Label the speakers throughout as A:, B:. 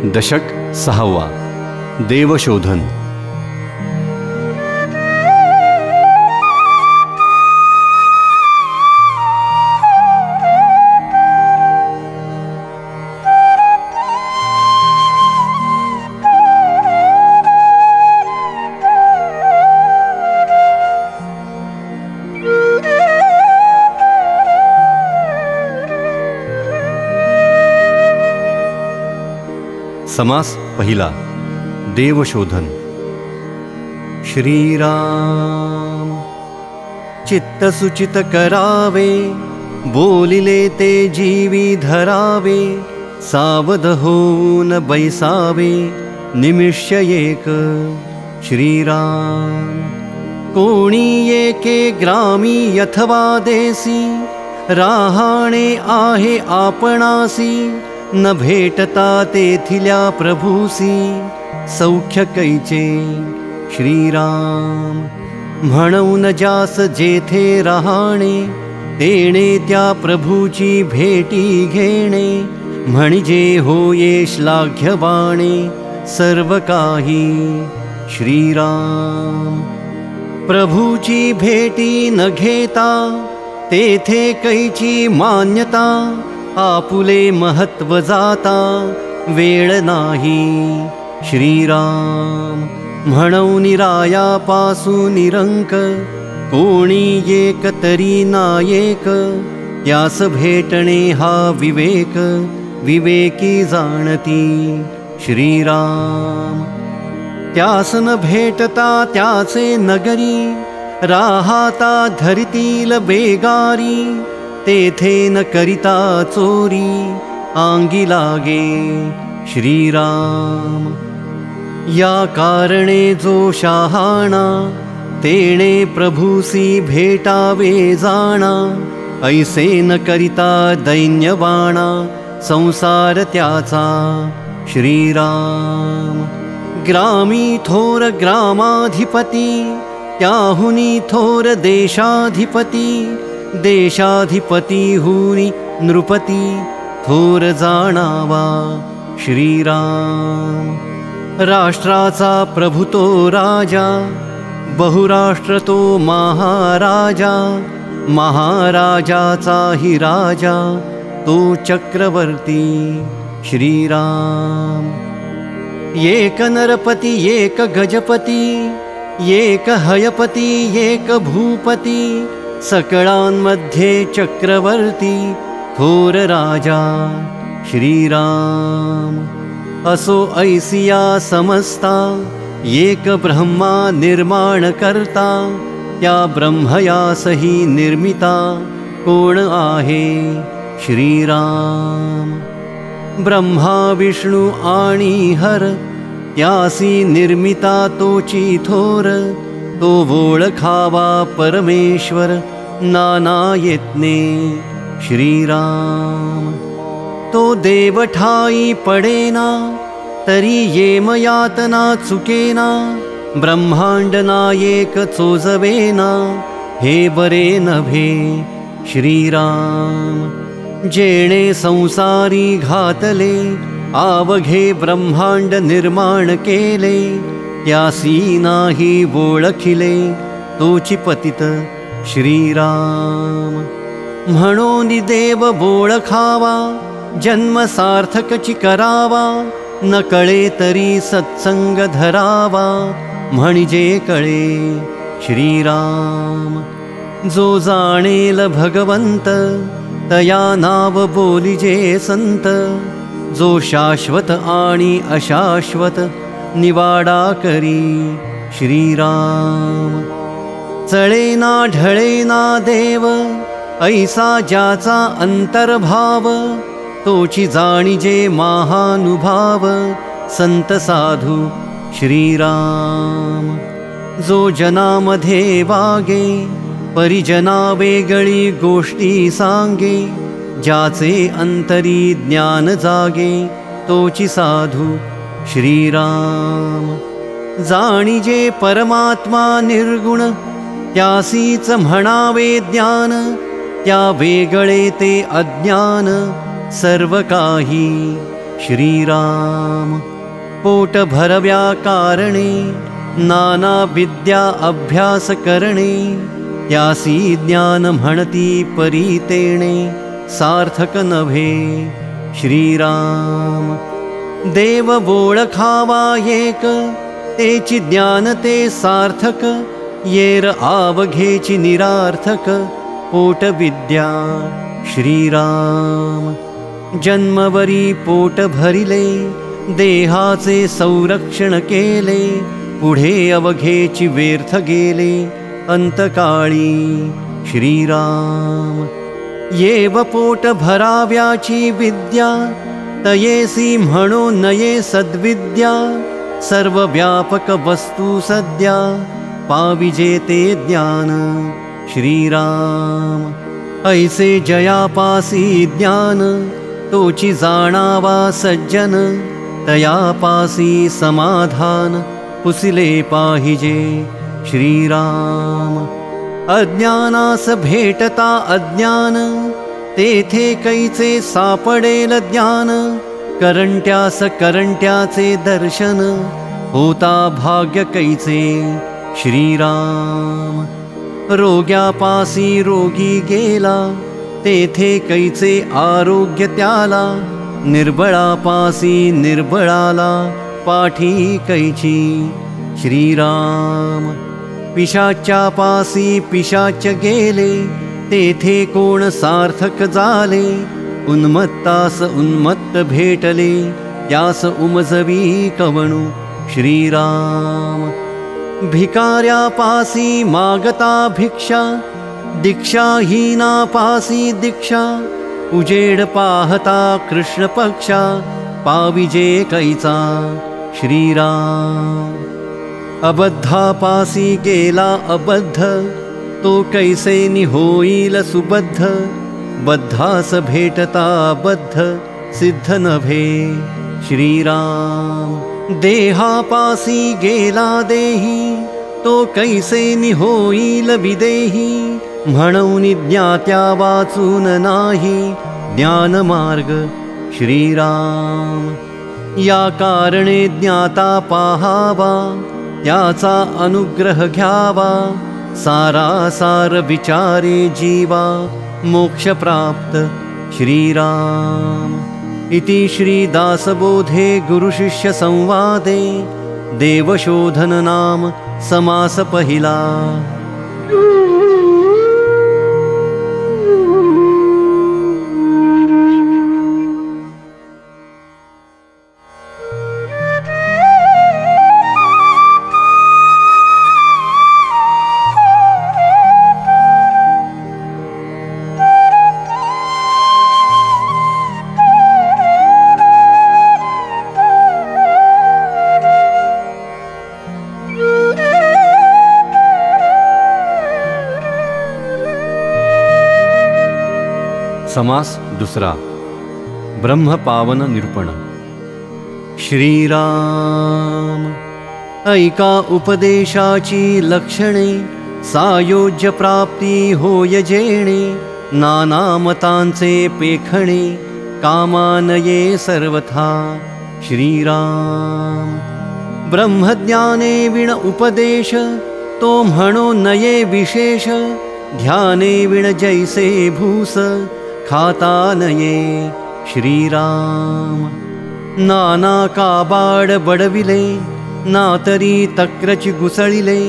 A: दशक 6वा देवशोधन। समास पहिला देवशोधन। श्रीराम चित्त सुचित करावे, बोलिले ते जीवी धरावे, सावध होऊन बैसावे निमिष्य एक। श्रीराम कोणी एके ग्रामी अथवा देसी, राहाणे आहे आपणासी, न भेटता तेथिल्या प्रभूसी सौख्य कैचे। श्रीराम म्हणून जास जेथे राहाणे, तेणे त्या प्रभूची भेटी घेणे, म्हणजे होये श्लाघ्यवाणे सर्व काही। श्रीराम प्रभूची भेटी न घेता, तेथे कैची मान्यता, आपुले महत्व जाता वेळ नाही। श्रीराम म्हणून रायापासून निरंक, कोणी एक तरी नायक, त्यास भेटणे हा विवेक, विवेकी जाणती। श्रीराम त्यास न भेटता त्याचे नगरी, राहता धरतील बेगारी, तेथे न करिता चोरी आंगी लागे। श्रीराम या कारणे जो शहाणा, तेणे प्रभूसी भेटावे जाणा, ऐसे न करिता दैन्यवाणा संसार त्याचा। श्रीराम ग्रामी थोर ग्रामाधिपती, त्याहुनी थोर देशाधिपती, देशाधिपती हुनी नृपती थोर जाणावा। श्रीराम राष्ट्राचा प्रभु तो राजा, बहुराष्ट्र तो महाराजा, महाराजाचा ही राजा तो चक्रवर्ती। श्रीराम एक नरपती एक गजपती, एक हयपती एक भूपती, सकळांमध्ये चक्रवर्ती थोर राजा। श्रीराम असो ऐसिया समस्ता, एक ब्रह्मा निर्माण करता, त्या ब्रह्मयासही निर्मिता कोण आहे। श्रीराम ब्रह्मा विष्णू आणि हर, त्यासी निर्मिता तोची थोर, तो ओळखावा परमेश्वर नाना यत्ने। श्रीराम तो देव ठाई पडेना, तरी येमयातना चुकेना, ब्रह्मांड नायक चोजवेना हे बरे नव्हे। श्रीराम जेणे संसारी घातले, आवघे ब्रह्मांड निर्माण केले, त्यासी नाही ओळखिले तोची पतित। श्रीराम म्हणून देव ओळखावा, जन्म सार्थकची करावा, न कळे तरी सत्संग धरावा म्हणजे कळे। श्रीराम जो जाणेल भगवंत, तया नाव बोलिजे संत, जो शाश्वत आणि अशाश्वत निवाडा करी। श्रीराम चळेना ढळेना देव, ऐसा ज्याचा अंतर्भाव, तोची जाणिजे महानुभाव संत साधू। श्रीराम जो जनामध्ये वागे, परिजना वेगळी गोष्टी सांगे, ज्याचे अंतरी ज्ञान जागे तोची साधू। श्रीराम जाणिजे परमात्मा निर्गुण, त्यासीच म्हणावे ज्ञान, त्या वेगळे ते अज्ञान सर्व काही। श्रीराम पोट भरव्या कारणे नाना विद्या अभ्यास करणे त्यासी ज्ञान म्हणती परीतेणे सार्थक नभे श्रीराम देव ओळखावा एक तेची ज्ञान ते सार्थक येर आवघेची निरार्थक पोट विद्या श्रीराम जन्मवरी पोट भरिले देहाचे संरक्षण केले पुढे अवघेची व्यर्थ गेले अंतकाळी श्रीराम येव पोट भराव्याची विद्या तयेसी म्हणो नये सद्विद्या सर्व व्यापक वस्तू सद्या पाविजे ते ज्ञान श्रीराम ऐसे जयापासी ज्ञान तोची जाणावा सज्जन तयापासी समाधान पुसिले पाहिजे श्रीराम अज्ञानास भेटता अज्ञान तेथे कैचे सापडेल ज्ञान करंट्यास करंट्याचे दर्शन होता भाग्य कैचे श्रीराम रोग्यापासी रोगी गेला तेथे कैचे आरोग्य त्याला निर्बळापासी निर्बळाला पाठी कैची श्रीराम पिशाच्यापासी पिशाच गेले तेथे कोण सार्थक झाले उन्मत्तास उन्मत्त भेटले त्यास उमजवी कवणू श्रीराम भिकाऱ्यापासी मागता भिक्षा दीक्षाहीनापासी दीक्षा उजेड पाहता कृष्ण पक्षा पाविजे कैचा श्रीराम अबद्धापासी गेला अबद्ध तो कैसे निहोईल सुबद्ध बद्धास भेटता बद्ध सिद्ध नभे श्रीराम देहापासी गेला देही तो कैसे निहोईल विदेही म्हणून ज्ञात्या वाचून नाही ज्ञानमार्ग श्रीराम या कारणे ज्ञाता पाहावा त्याचा अनुग्रह घ्यावा सारासार विचारे जीवा मोक्ष प्राप्त श्रीराम इति श्री दासबोधे गुरुशिष्य संवादे देवशोधन नाम समास पहिला।
B: समास दुसरा ब्रह्मपावन निरूपण।
A: श्रीराम ऐका उपदेशाची लक्षणे सायोज्य प्राप्ती होय जेणे नाना मतांचे पेखणे कामानये सर्वथा श्रीराम ब्रह्मज्ञाने विण उपदेश तो म्हणो नये विशेष ध्याने विण जैसे भूस खाता नये श्रीराम नाना काबाड बडविले ना तरी तक्रची घुसळिले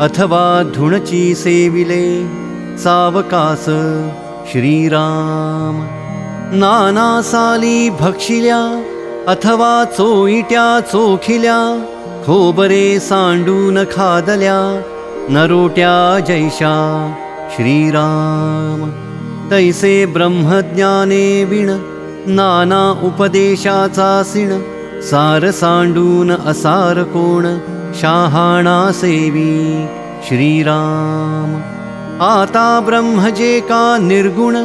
A: अथवा धुणची सेविले सावकास श्रीराम नाना साली भक्षिल्या अथवा चोईट्या चोखिल्या खोबरे सांडून खादल्या नरोट्या जैशा श्रीराम तैसे ब्रह्मज्ञाने विण नाना उपदेशाचा सिण सार सांडून असार कोण शहाणा सेवी श्रीराम आता ब्रह्म जे का निर्गुण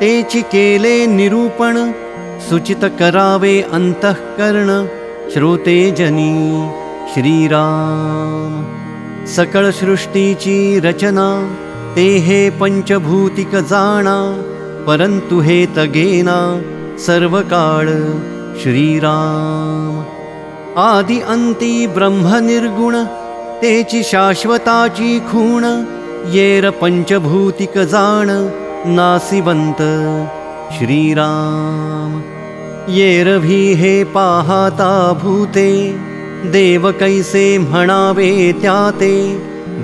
A: तेची केले निरूपण सुचित करावे अंतःकरण श्रोते जनी श्रीराम सकळ सृष्टीची रचना ते हे पंचभूतिक जाणा परंतु हे तगेना सर्व काळ श्रीराम आदि अंती ब्रह्म निर्गुण तेची शाश्वताची खूण येर पंचभूतिक जाण नासिवंत श्रीराम येरभी हे पाहता भूते देव कैसे म्हणावे त्याते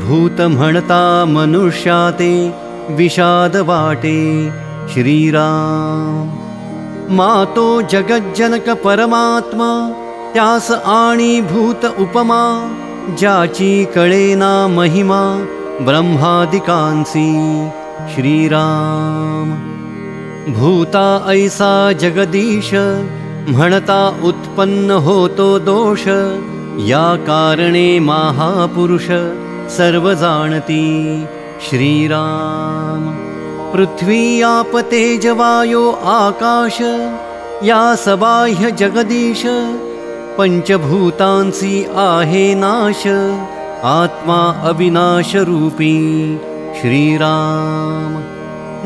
A: भूत म्हणता मनुष्याते विषाद वाटे श्रीराम मातो जगज्जनक परमात्मा त्यास आणि भूत उपमा ज्याची कळेना महिमा ब्रह्मादिकांसी श्रीराम भूता ऐसा जगदीश म्हणता उत्पन्न होतो दोष या कारणे महापुरुष सर्व जाणती श्रीराम पृथ्वी आप तेज वायो आकाश या सबाह्य जगदीश पंचभूतांसी आहे नाश आत्मा अविनाश रूपी श्रीराम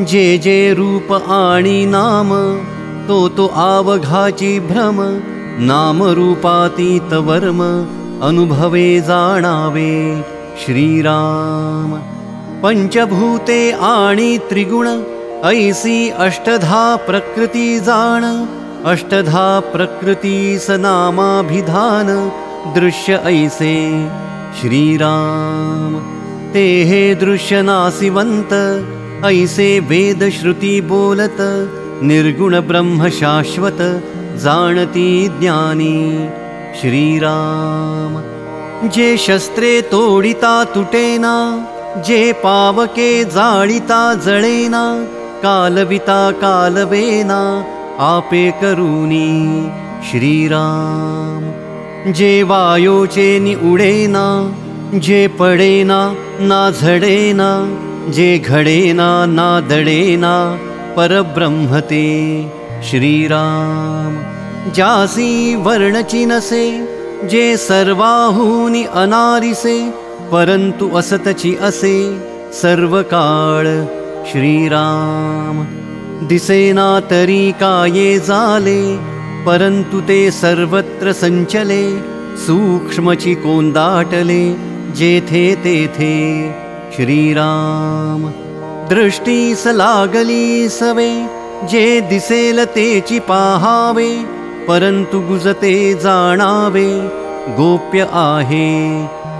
A: जे जे रूप आणि नाम तो आवघाची भ्रम नाम रूपातीत वर्म अनुभवे जाणावे श्रीराम पंचभूते आणि त्रिगुण ऐसी अष्टधा प्रकृती जाण अष्टधा प्रकृतीस नामाभिधान दृश्य ऐसे श्रीराम ते हे दृश्य नासिवंत ऐसे वेद श्रुती बोलत निर्गुण ब्रह्म शाश्वत जाणती ज्ञानी श्रीराम जे शस्त्रे तोडिता तुटेना जे पावके जाळिता जळेना कालविता कालवेना आपे करूनी श्रीराम जे वायोचे नि उडेना जे पडेना ना झडेना जे घडेना ना दडेना परब्रह्मते श्रीराम जासी वर्णची नसे जे सर्वाहूनी अनारिसे परंतु असतची असे सर्व काळ श्रीराम दिसेना तरी काये झाले परंतु ते सर्वत्र संचले सूक्ष्मची कोंदाटले जेथे तेथे श्रीराम दृष्टीस लागली सवे जे दिसेल तेची पाहावे परंतु गुजते जाणावे गोप्य आहे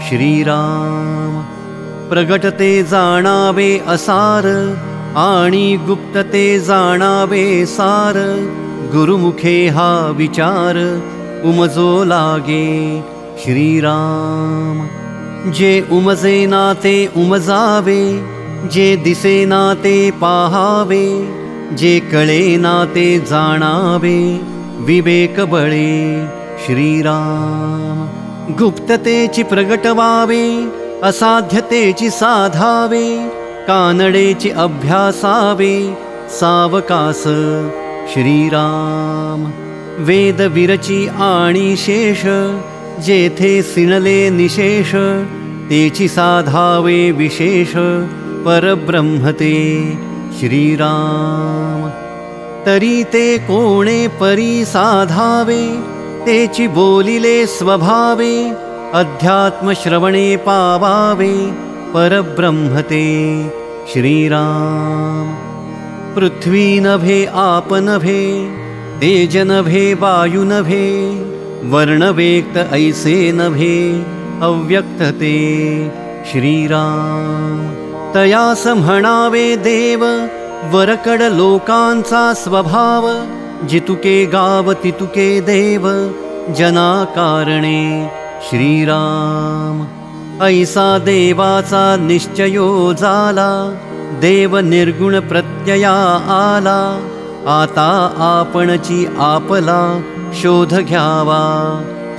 A: श्रीराम प्रगटते जाणावे असार आणि गुप्तते जाणावे सार गुरुमुखे हा विचार उमजो लागे श्रीराम जे उमजेना ते उमजावे जे दिसेना ते पाहावे जे कळेना ते जाणावे विवेक बळे श्रीराम गुप्ततेची प्रगटवावे असाध्यतेची साधावे कानडेची अभ्यासावे सावकास श्रीराम वेद विरची आणि शेष जेथे सिणले निशेष तेची साधावे विशेष परब्रह्मते श्रीराम तरी ते कोणे परी साधावे तेची बोलिले स्वभावे अध्यात्म श्रवणे पावावे परब्रह्मते श्रीराम पृथ्वी नभे आप नभे तेज नभे वायु नभे वर्णवेक्त ऐसे नभे अव्यक्तते श्रीराम तयास म्हणावे देव वरकड लोकांचा स्वभाव जितुके गाव तितुके देव जना कारणे श्रीराम ऐसा देवाचा निश्चयो झाला देव निर्गुण प्रत्यया आला आता आपणची आपला शोध घ्यावा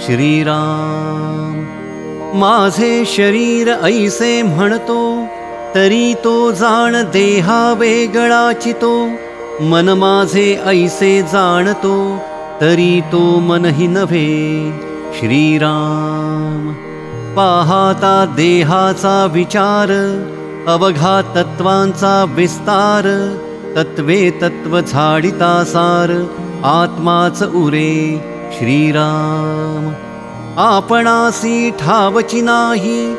A: श्रीराम माझे शरीर ऐसे म्हणतो तरी तो जाण देहा वेगळाची तो मन माझे ऐसे जाणतो तरी तो मनही नव्हे श्रीराम पाहता देहाचा विचार अवघा तत्वांचा विस्तार तत्वे तत्व झाडिता सार आत्माच उरे श्रीराम। आपणासी ठावची नाही,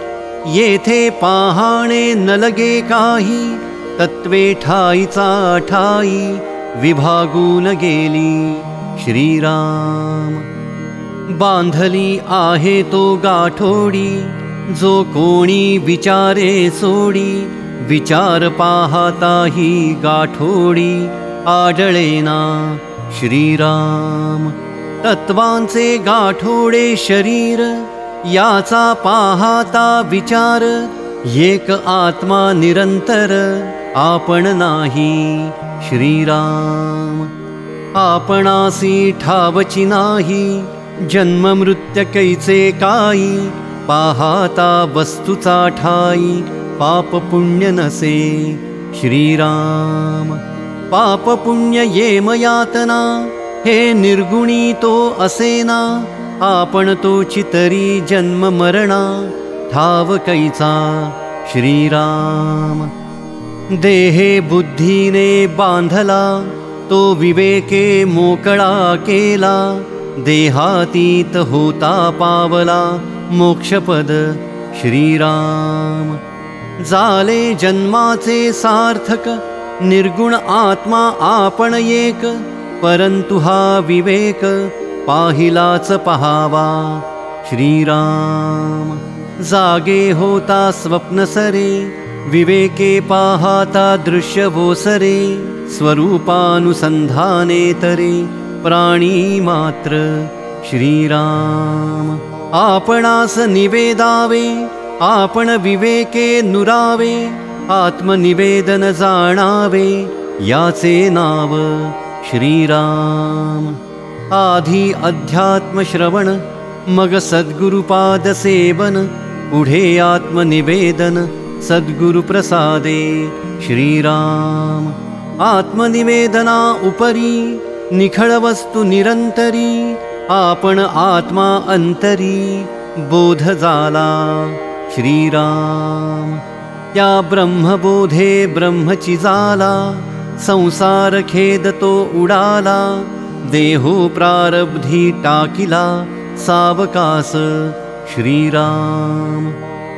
A: येथे पाहाणे न लगे काही। तत्वे ठाईचा ठाई, विभागून गेली श्रीराम। बांधली आहे तो गाठोडी, जो कोणी विचारे सोडी। विचार पाहताही गाठोडी, आढळेना श्रीराम। तत्वांचे गाठोडे शरीर, याचा पाहता विचार। एक आत्मा निरंतर, आपण नाही श्रीराम। आपणासी ठावची नाही, जन्म मृत्यू कैचे काई। पाहता वस्तूचा ठाई, पाप पुण्य नसे श्रीराम। पाप पुण्य येम यातना, हे निर्गुणी तो असेना। आपण तो चितरी जन्म मरणा, ठाव कैचा श्रीराम। देहे बुद्धीने बांधला, तो विवेके मोकळा केला। देहातीत होता पावला, मोक्षपद श्रीराम। झाले जन्माचे सार्थक, निर्गुण आत्मा आपण एक। परंतु हा विवेक, पाहिलाच पहावा श्रीराम। जागे होता स्वप्न सरे, विवेके पाहता दृश्य वोसरे। स्वरूपानुसंधाने तरे, प्राणी मात्र श्रीराम। आपणास निवेदावे, आपण विवेके नुरावे। आत्मनिवेदन जाणावे, याचे नाव श्रीराम। आधी अध्यात्म श्रवण, मग सद्गुरुपाद सेवन। पुढे आत्मनिवेदन, सद्गुरु प्रसादे श्रीराम। आत्मनिवेदना उपरी, निखळ वस्तु निरंतरी। आपण आत्मा अंतरी, बोध झाला श्रीराम। त्या ब्रह्मबोधे ब्रह्मची झाला, संसार खेद तो उडाला। देहो प्रारब्धी टाकिला, सावकास श्रीराम।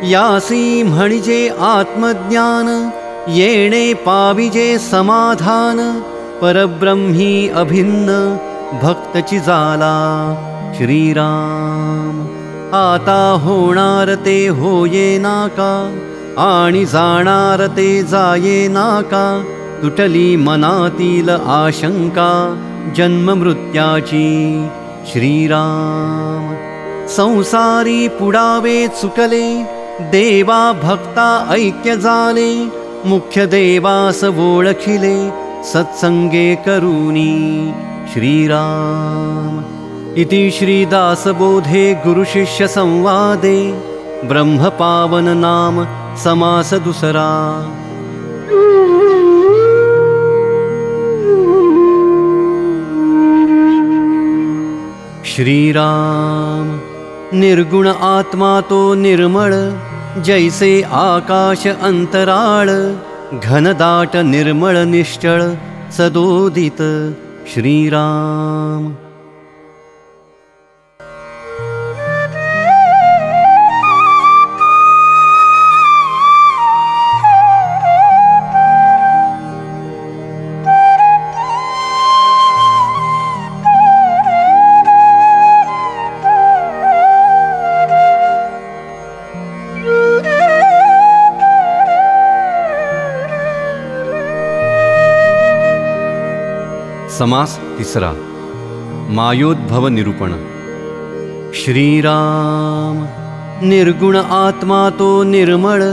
A: यासी म्हणजे आत्मज्ञान, येणे पाविजे समाधान। परब्रह्मी अभिन्न, भक्तची झाला श्रीराम। आता होणार ते होये नाका, आणि जाणार ते जाये नाका। तुटली मनातील आशंका, जन्म मृत्याची श्रीराम। संसारी पुडावे चुकले, देवा भक्ता ऐक्य झाले। मुख्य देवास ओळखिले, सत्संगे करुणी श्रीराम। इति श्रीदासबोधे गुरुशिष्य संवादे, ब्रह्मपावन नाम समास दुसरा। श्रीराम। निर्गुण आत्मा तो निर्मळ, जैसे आकाश अंतराळ। घनदाट निर्मळ निश्चळ, सदोदित श्रीराम।
B: समास तिसरा, मायोद्भव निरूपण।
A: श्रीराम। निर्गुण आत्मा तो निर्मळ,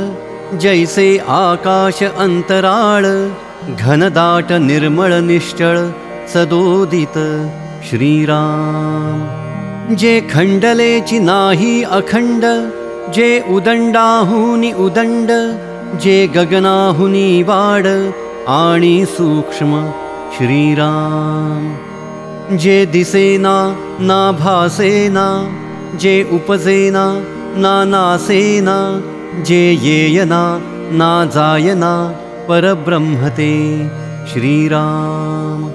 A: जैसे आकाश अंतराळ। घनदाट निर्मळ निश्चळ, सदोदित श्रीराम। जे खंडलेची नाही अखंड, जे उदंडाहुनी उदंड। जे गगनाहुनी वाड, आणि सूक्ष्म श्रीराम। जे दिसेना ना भासेना, जे उपजेना ना नासेना। जे येयना ना जायना, परब्रह्मते श्रीराम।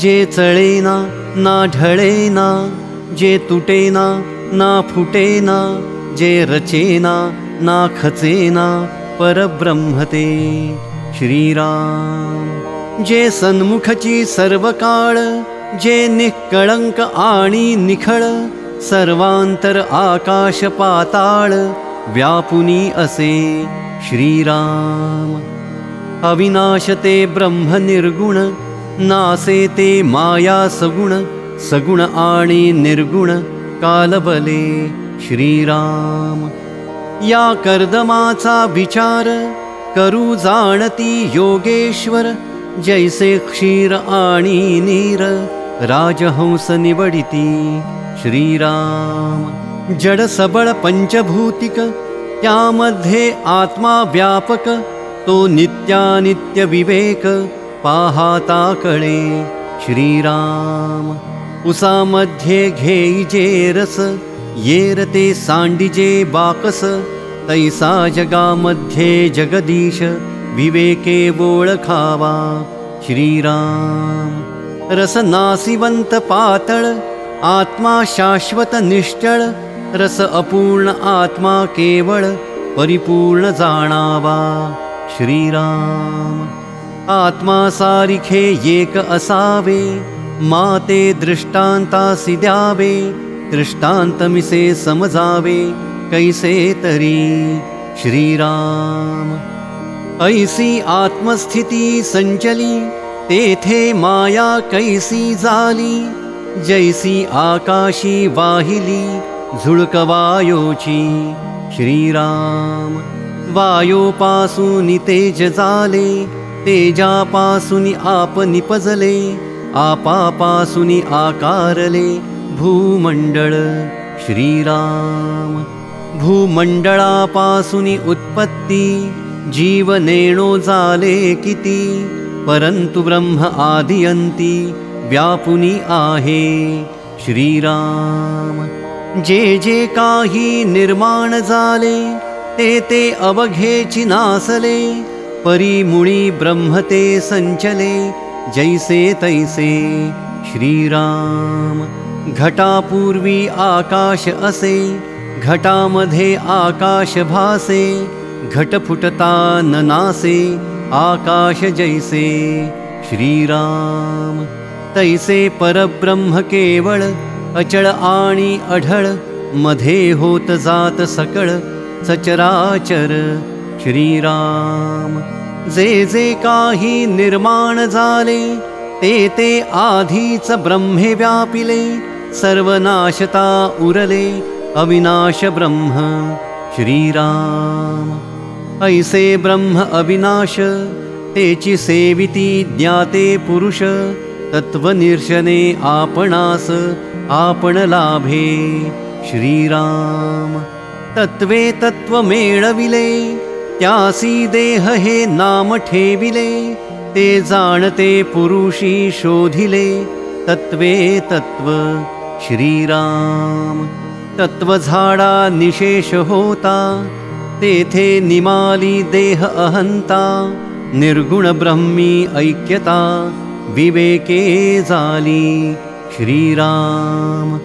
A: जे चळेना ना ढळेना, जे तुटेना ना फुटेना, जे रचेना ना खचेना, परब्रह्म ते श्रीराम. जे सन्मुखची सर्व काळ, जे निष्कळंक आणि निखळ, सर्वांतर आकाश पाताळ व्यापुनी असे श्रीराम. अविनाश ते ब्रह्म निर्गुण, नासे ते माया सगुण, सगुण आणि निर्गुण कालबले श्रीराम. या कर्दमाचा विचार करू जाणती योगेश्वर, जैसे क्षीर आणि नीर राजहंस निवडिती श्रीराम. जड सबळ पंचभूतिक, त्यामध्ये आत्मा व्यापक, तो नित्यानित्य विवेक पाहाता कळे श्रीराम. उसामध्ये घेई जे रस, येर ते सांडिजे बाकस, तैसा जगामध्ये जगदीश विवेके ओळखावा श्रीराम. रस नासिवंत पातळ, आत्मा शाश्वत निश्चळ, रस अपूर्ण आत्मा केवळ परिपूर्ण जाणावा श्रीराम. आत्मा सारिखे एक असावे, माते दृष्टांतासी द्यावे, दृष्टांतमिसे समजावे कैसे तरी श्रीराम. ऐसी आत्मस्थिती संचली, तेथे माया कैसी झाली, जैसी आकाशी वाहिली झुळकवायोची श्रीराम. वायोपासून तेज झाले, तेजापासून आप निपजले, आपापासून आकारले भूमंडळ श्रीराम. भूमंडळापासून उत्पत्ती, जीवनेणो झाले किती, परंतु ब्रह्म आदियंती व्यापुनी आहे श्रीराम. जे जे काही निर्माण झाले, ते ते अवघेची नासले, परिमुळी ब्रह्म ते संचले, जैसे तैसे श्रीराम. घटापूर्वी आकाश असे, घटामध्ये आकाश भासे, घट फुटता न नासे, आकाश जैसे श्रीराम. तैसे परब्रह्म केवळ, अचळ आणि अढळ, मध्ये होत जात सकळ सचराचर श्रीराम. जे जे काही निर्माण झाले, ते ते आधीच ब्रह्मे व्यापिले, सर्वनाशता उरले अविनाश ब्रह्म श्रीराम. ऐसे ब्रह्म अविनाश, तेची सेविती ज्ञाते पुरुष, तत्वनिर्शने आपणास आपण लाभे श्रीराम. तत्वे तत्व मेळविले, त्यासी देह हे नाम ठेविले, ते जाणते पुरुषी शोधिले, तत्वे तत्व श्रीराम. तत्व झाडा निशेष होता, तेथे निमाली देह अहंता, निर्गुण ब्रह्मी ऐक्यता विवेके झाली श्रीराम.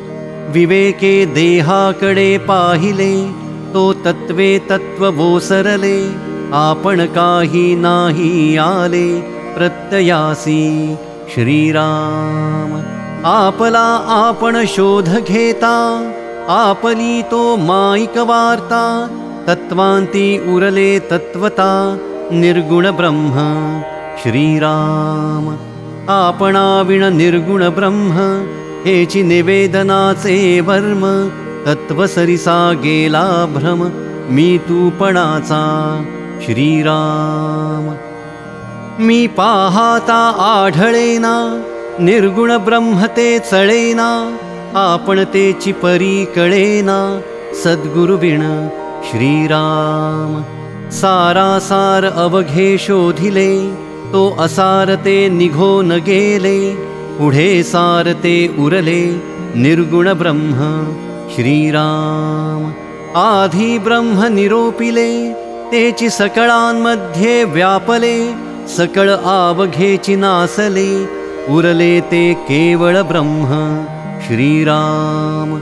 A: विवेके देहाकडे पाहिले, तो तत्वे तत्व ओसरले, आपण काही नाही आले प्रत्ययासी श्रीराम. आपला आपण शोध घेता, आपली तो माईक वार्ता, तत्वांती उरले तत्वता निर्गुण ब्रह्म श्रीराम. आपणाविण निर्गुण ब्रह्म, हेची निवेदनाचे वर्म, तत्वसरिसा गेला भ्रम मी तूपणाचा श्रीराम. मी पाहाता आढळेना, निर्गुण ब्रह्म ते चळेना, आपण तेची परी कळेना सद्गुरुविण श्रीराम. सारासार अवघे शोधिले, तो असार ते निघोन गेले, पुढे सार ते उरले निर्गुण ब्रह्म श्रीराम. आधी ब्रह्म निरोपिले, तेची सकळांमध्ये व्यापले, सकळ आवघेची नासले, उरले ते केवळ ब्रह्म श्रीराम.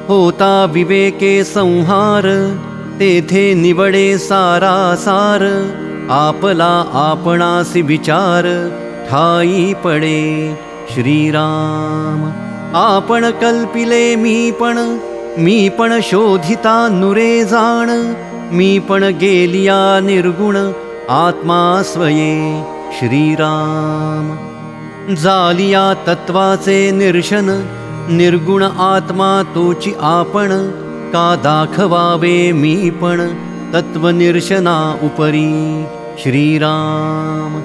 A: होता विवेके संहार, तेथे निवडे सारासार. आपला आपणासी विचार, ठाई पडे श्रीराम. आपण कल्पिले मी पण शोधिता नुरे जाण. मी पण गेलिया निर्गुण, आत्मा स्वये श्रीराम. जालिया तत्वाचे निरशन, निर्गुण आत्मा तोची आपण. का दाखवावे मी पण तत्वनिर्शना उपरी श्रीराम.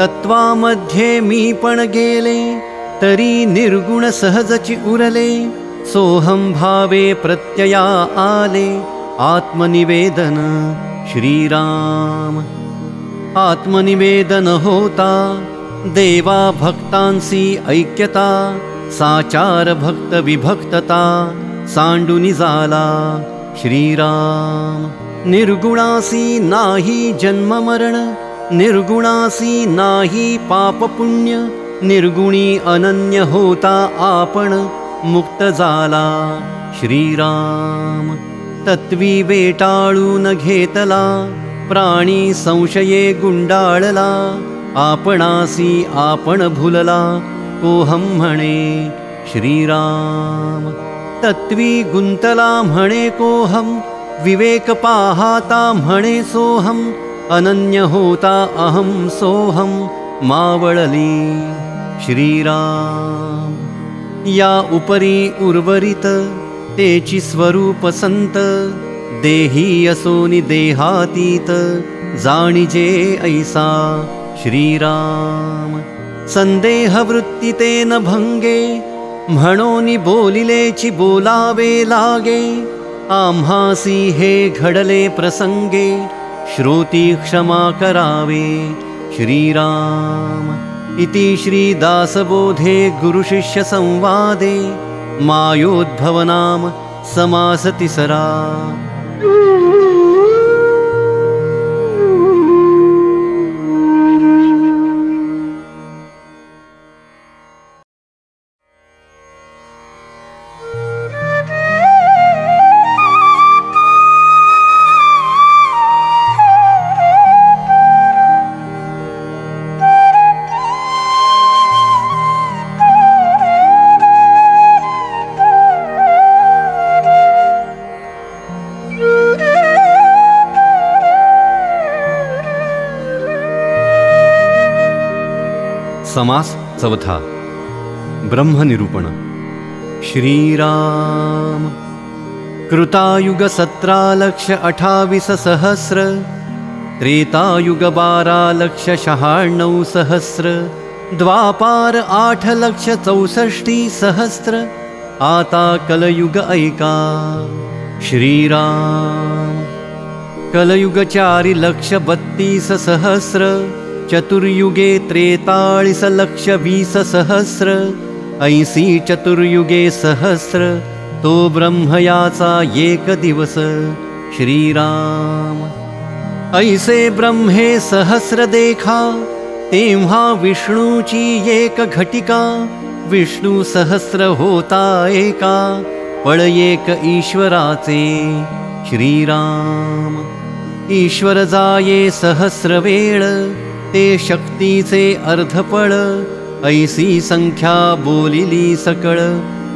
A: तत्वामध्ये मी पण गेले, तरी निर्गुण सहजची उरले. सोहम भावे प्रत्यया आले, आत्मनिवेदन श्रीराम. आत्मनिवेदन होता, देवा भक्तांसी ऐक्यता. साचार भक्त विभक्तता, सांडूनी जाला श्रीराम. निर्गुणासी नाही जन्म मरण, निर्गुणासी नाही पाप पुण्य. निर्गुणी अनन्य होता आपण, मुक्त झाला श्रीराम. तत्वी वेटाळून घेतला, प्राणी संशये गुंडाळला. आपणासी आपण भुलला, कोहम म्हणे श्रीराम. तत्वी गुंतला म्हणे कोहम, विवेक पाहाता म्हणे सोहम. अनन्य होता अहम सोहम, मावळली श्रीराम. या उपरी उर्वरित तेची स्वरूप संत. देही असोनी देहातीत, जाणिजे ऐसा श्रीराम. संदेह वृत्ती ते न भंगे, म्हणोनी बोलिलेची बोलावे लागे. आम्हासी हे घडले प्रसंगे, श्रोती क्षमा करावे श्रीराम. इति श्रीदासबोधे गुरुशिष्य संवादे, मायोद्भवनाम समास तिसरा.
B: समास चौथा. ब्रह्मनिरूपण.
A: श्रीराम. कृतायुग 17,28,000. त्रेतायुग 12,96,000. द्वापार 8,64,000. आता कलयुग ऐका श्रीराम. कलयुग 4,32,000. चतुर्युगे 43,20,000. 80 चतुर्युगे सहस्र. तो ब्रह्मयाचा एक दिवस श्रीराम. ऐसे ब्रह्मे सहस्र देखा, तेव्हा विष्णूची एक घटिका. विष्णू सहस्र होता एका, पळ एक ईश्वराचे श्रीराम. ईश्वर जाये सहस्र वेळ, ते शक्तीचे अर्धपळ. ऐसी संख्या बोलिली सकळ,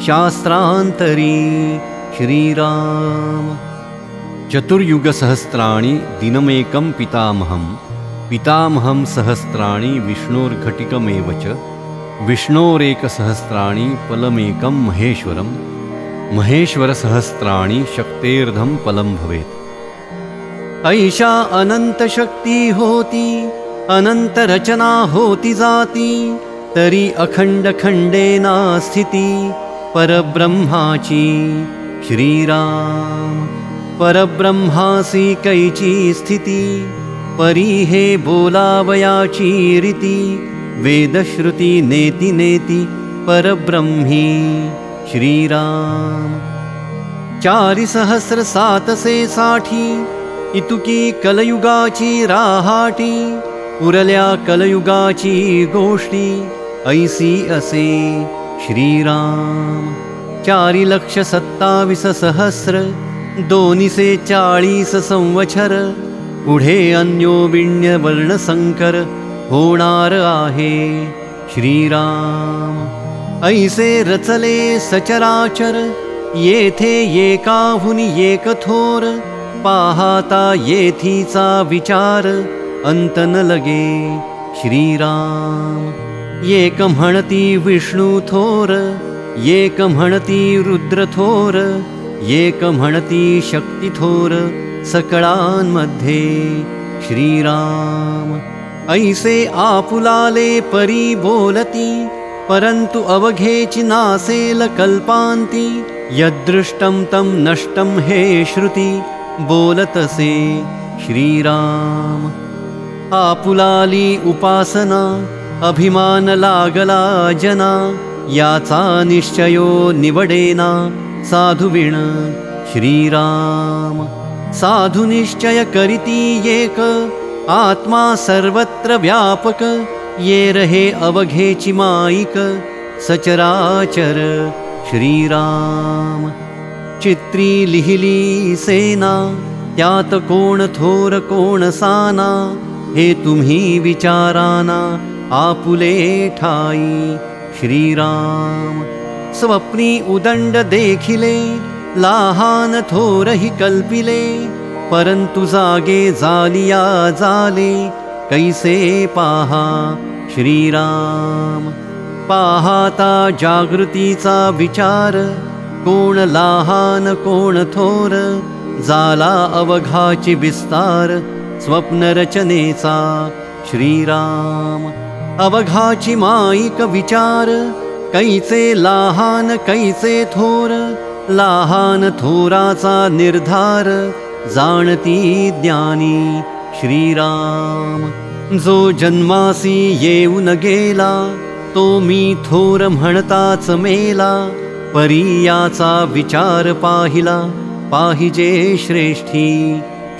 A: शास्त्रांतरी श्रीराम.
B: चतुर्युग सहस्राणि दिनमेकं पितामहं. पितामहं सहस्राणि विष्णोर्घटिकमेव च. विष्णोरेकसहस्राणि फलमेकं महेश्वरं. महेश्वरसहस्राणि शक्तेर्धं फलं भवेत्.
A: ऐशा अनंत शक्ती होती, अनंत रचना होती जाती. तरी अखंड खंडेना स्थिती, परब्रह्माची श्रीराम. परब्रह्मासी कैची स्थिती, परी हे बोलावयाची रीती. वेदश्रुती नेती नेती, परब्रह्मी श्रीराम. 4,760 इतुकी कलयुगाची राहाटी. उरल्या कलयुगाची गोष्टी, ऐसी असे श्रीराम 4,27,000 240 संवत्सर पुढे अन्योबिण्य वर्णसंकर होणार आहे श्रीराम ऐसे रचले सचराचर येथे एकाहुनी एक थोर पाहता येथीचा विचार अंत न लगे श्रीराम एक म्हणती विष्णू थोर एक म्हणती रुद्र थोर एक म्हणती शक्ती थोर सकळांमध्ये श्रीराम ऐसे आपुलाले परी बोलती परंतु अवघेची नासेल कल्पांती यदृष्टं तं नष्टं हे श्रुती बोलतसे श्रीराम आपुलाली उपासना अभिमान लागला जना याचा निश्चयो निवडेना साधुविण श्रीराम साधु निश्चय करीती एक आत्मा सर्वत्र व्यापक ये रहे अवघेची माईक सचराचर श्रीराम चित्री लिहिली सेना त्यात कोण थोर कोण साना हे तुम्ही विचाराना आपुले ठाई श्रीराम स्वप्नी उदंड देखिले लहान थोरही कल्पिले परंतु जागे जालिया जाले कैसे पाहा श्रीराम पाहता जागृतीचा विचार कोण लहान कोण थोर जाला अवघाची विस्तार स्वप्नरचनेचा श्रीराम अवघाची माईक विचार कैसे लहान कैसे थोर लहान थोराचा निर्धार जाणती ज्ञानी श्रीराम जो जन्मासी येऊन गेला तो मी थोर म्हणताच मेला परी याचा विचार पाहिला पाहिजे श्रेष्ठी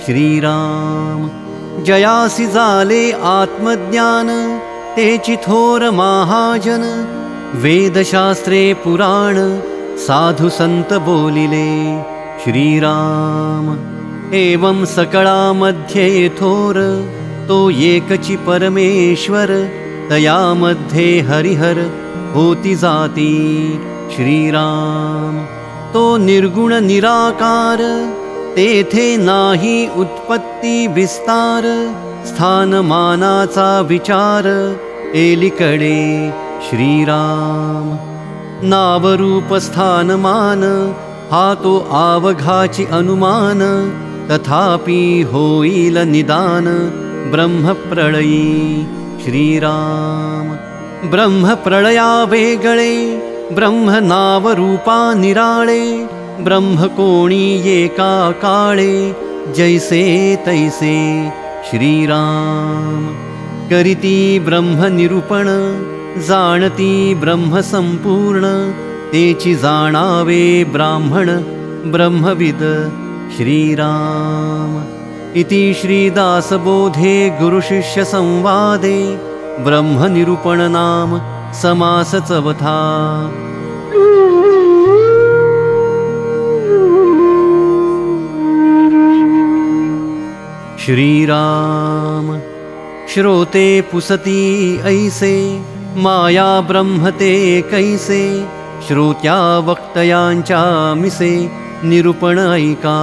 A: श्रीराम जयासी झाले आत्मज्ञान तेची थोर महाजन वेदशास्त्रे पुराण साधु संत बोलिले श्रीराम एवं सकळामध्ये थोर तो एकची परमेश्वर तयामध्ये हरिहर होती जाती श्रीराम तो निर्गुण निराकार तेथे नाही उत्पत्ती विस्तार स्थानमानाचा विचार एलिकडे श्रीराम नावरूप स्थानमान हा तो आवघाची अनुमान तथापि होईल निदान ब्रह्मप्रळयी श्रीराम ब्रह्मप्रळया वेगळे ब्रह्म नावरूपा निराळे ब्रह्म कोणी एका काळे जैसे तैसे श्रीराम करीती ब्रह्म निरूपण जाणती ब्रह्म संपूर्ण तेची जाणावे ब्राह्मण ब्रह्मविद श्रीराम इति श्रीदासबोधे गुरुशिष्य संवादे ब्रह्मनिरूपण नाम समास चवथा। श्रीराम श्रोते पुसती ऐसे माया ब्रह्मते कैसे श्रोत्या वक्तयांच्या मिसे निरूपण ऐका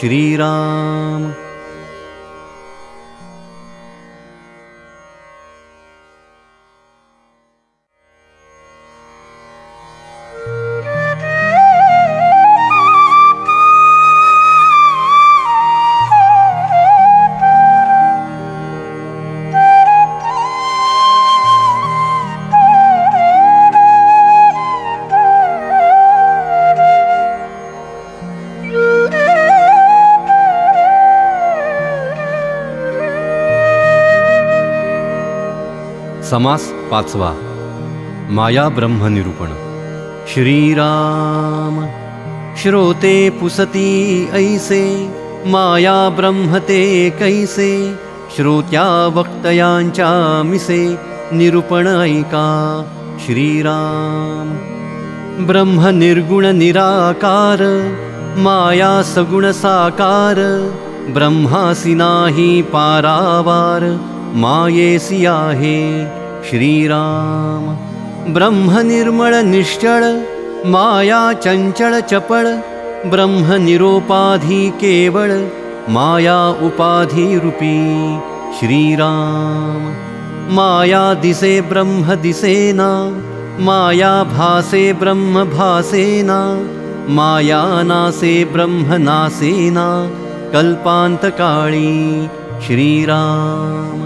A: श्रीराम।
B: समास पाचवा माया ब्रह्मनिरूपण।
A: श्रीराम श्रोते पुसती ऐसे माया ब्रह्मते कैसे श्रोत्या वक्तयांच्या मिसे निरूपण ऐका श्रीराम। ब्रह्म निर्गुण निराकार, माया सगुण साकार, ब्रह्मासी नाही पारावार, मायेसी आहे श्रीराम। ब्रह्म निर्मळ निश्चळ, माया चंचल चपळ, ब्रह्म निरोपाधी केवळ, माया उपाधी रूपी श्रीराम। माया दिसे ब्रह्म दिसेना, माया भासे ब्रह्म भासेना, माया नासे ब्रह्म नासेना, कल्पांतकाळी श्रीराम।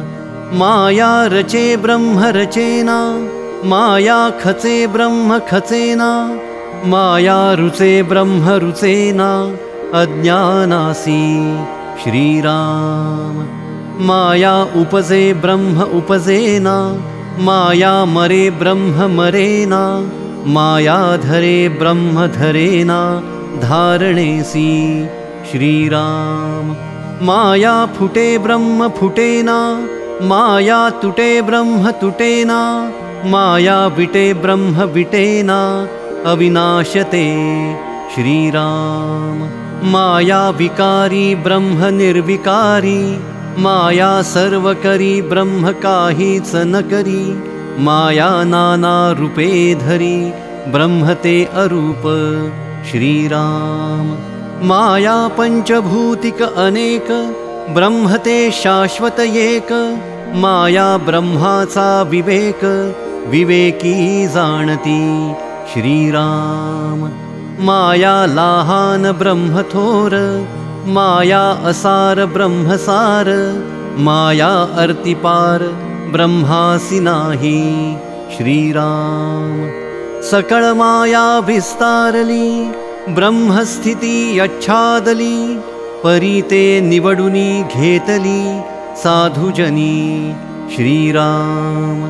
A: माया रचे ब्रह्म रचेना, माया खचे ब्रह्म खचेना, माया रुचे ब्रह्म रुचेना, अज्ञानासी श्रीराम। माया उपजे ब्रह्म उपजेना, माया मरे ब्रह्म मरेना, माया धरे ब्रह्म धरेना, धारणेसी श्रीराम। माया फुटे ब्रह्म फुटेना, माया तुटे ब्रह्म तुटेना, माया विटे ब्रह्म विटेना, अविनाशते श्रीराम। माया विकारी ब्रह्म निर्विकारी, माया सर्वकरी ब्रह्म काहीच न करी, माया नाना रूपे धरी, ब्रह्म ते अरूप श्रीराम। माया पंचभूतिक अनेक, ब्रह्म ते शाश्वत एक, माया ब्रह्माचा विवेक, विवेकी जाणती श्रीराम। माया लहान ब्रह्म थोर, माया असार ब्रह्मसार, माया अर्तिपार ब्रह्मासी नाही श्रीराम। सकळ माया विस्तारली, ब्रह्मस्थिती यच्छादली, परीते निवडुनी घेतली साधुजनी श्रीराम।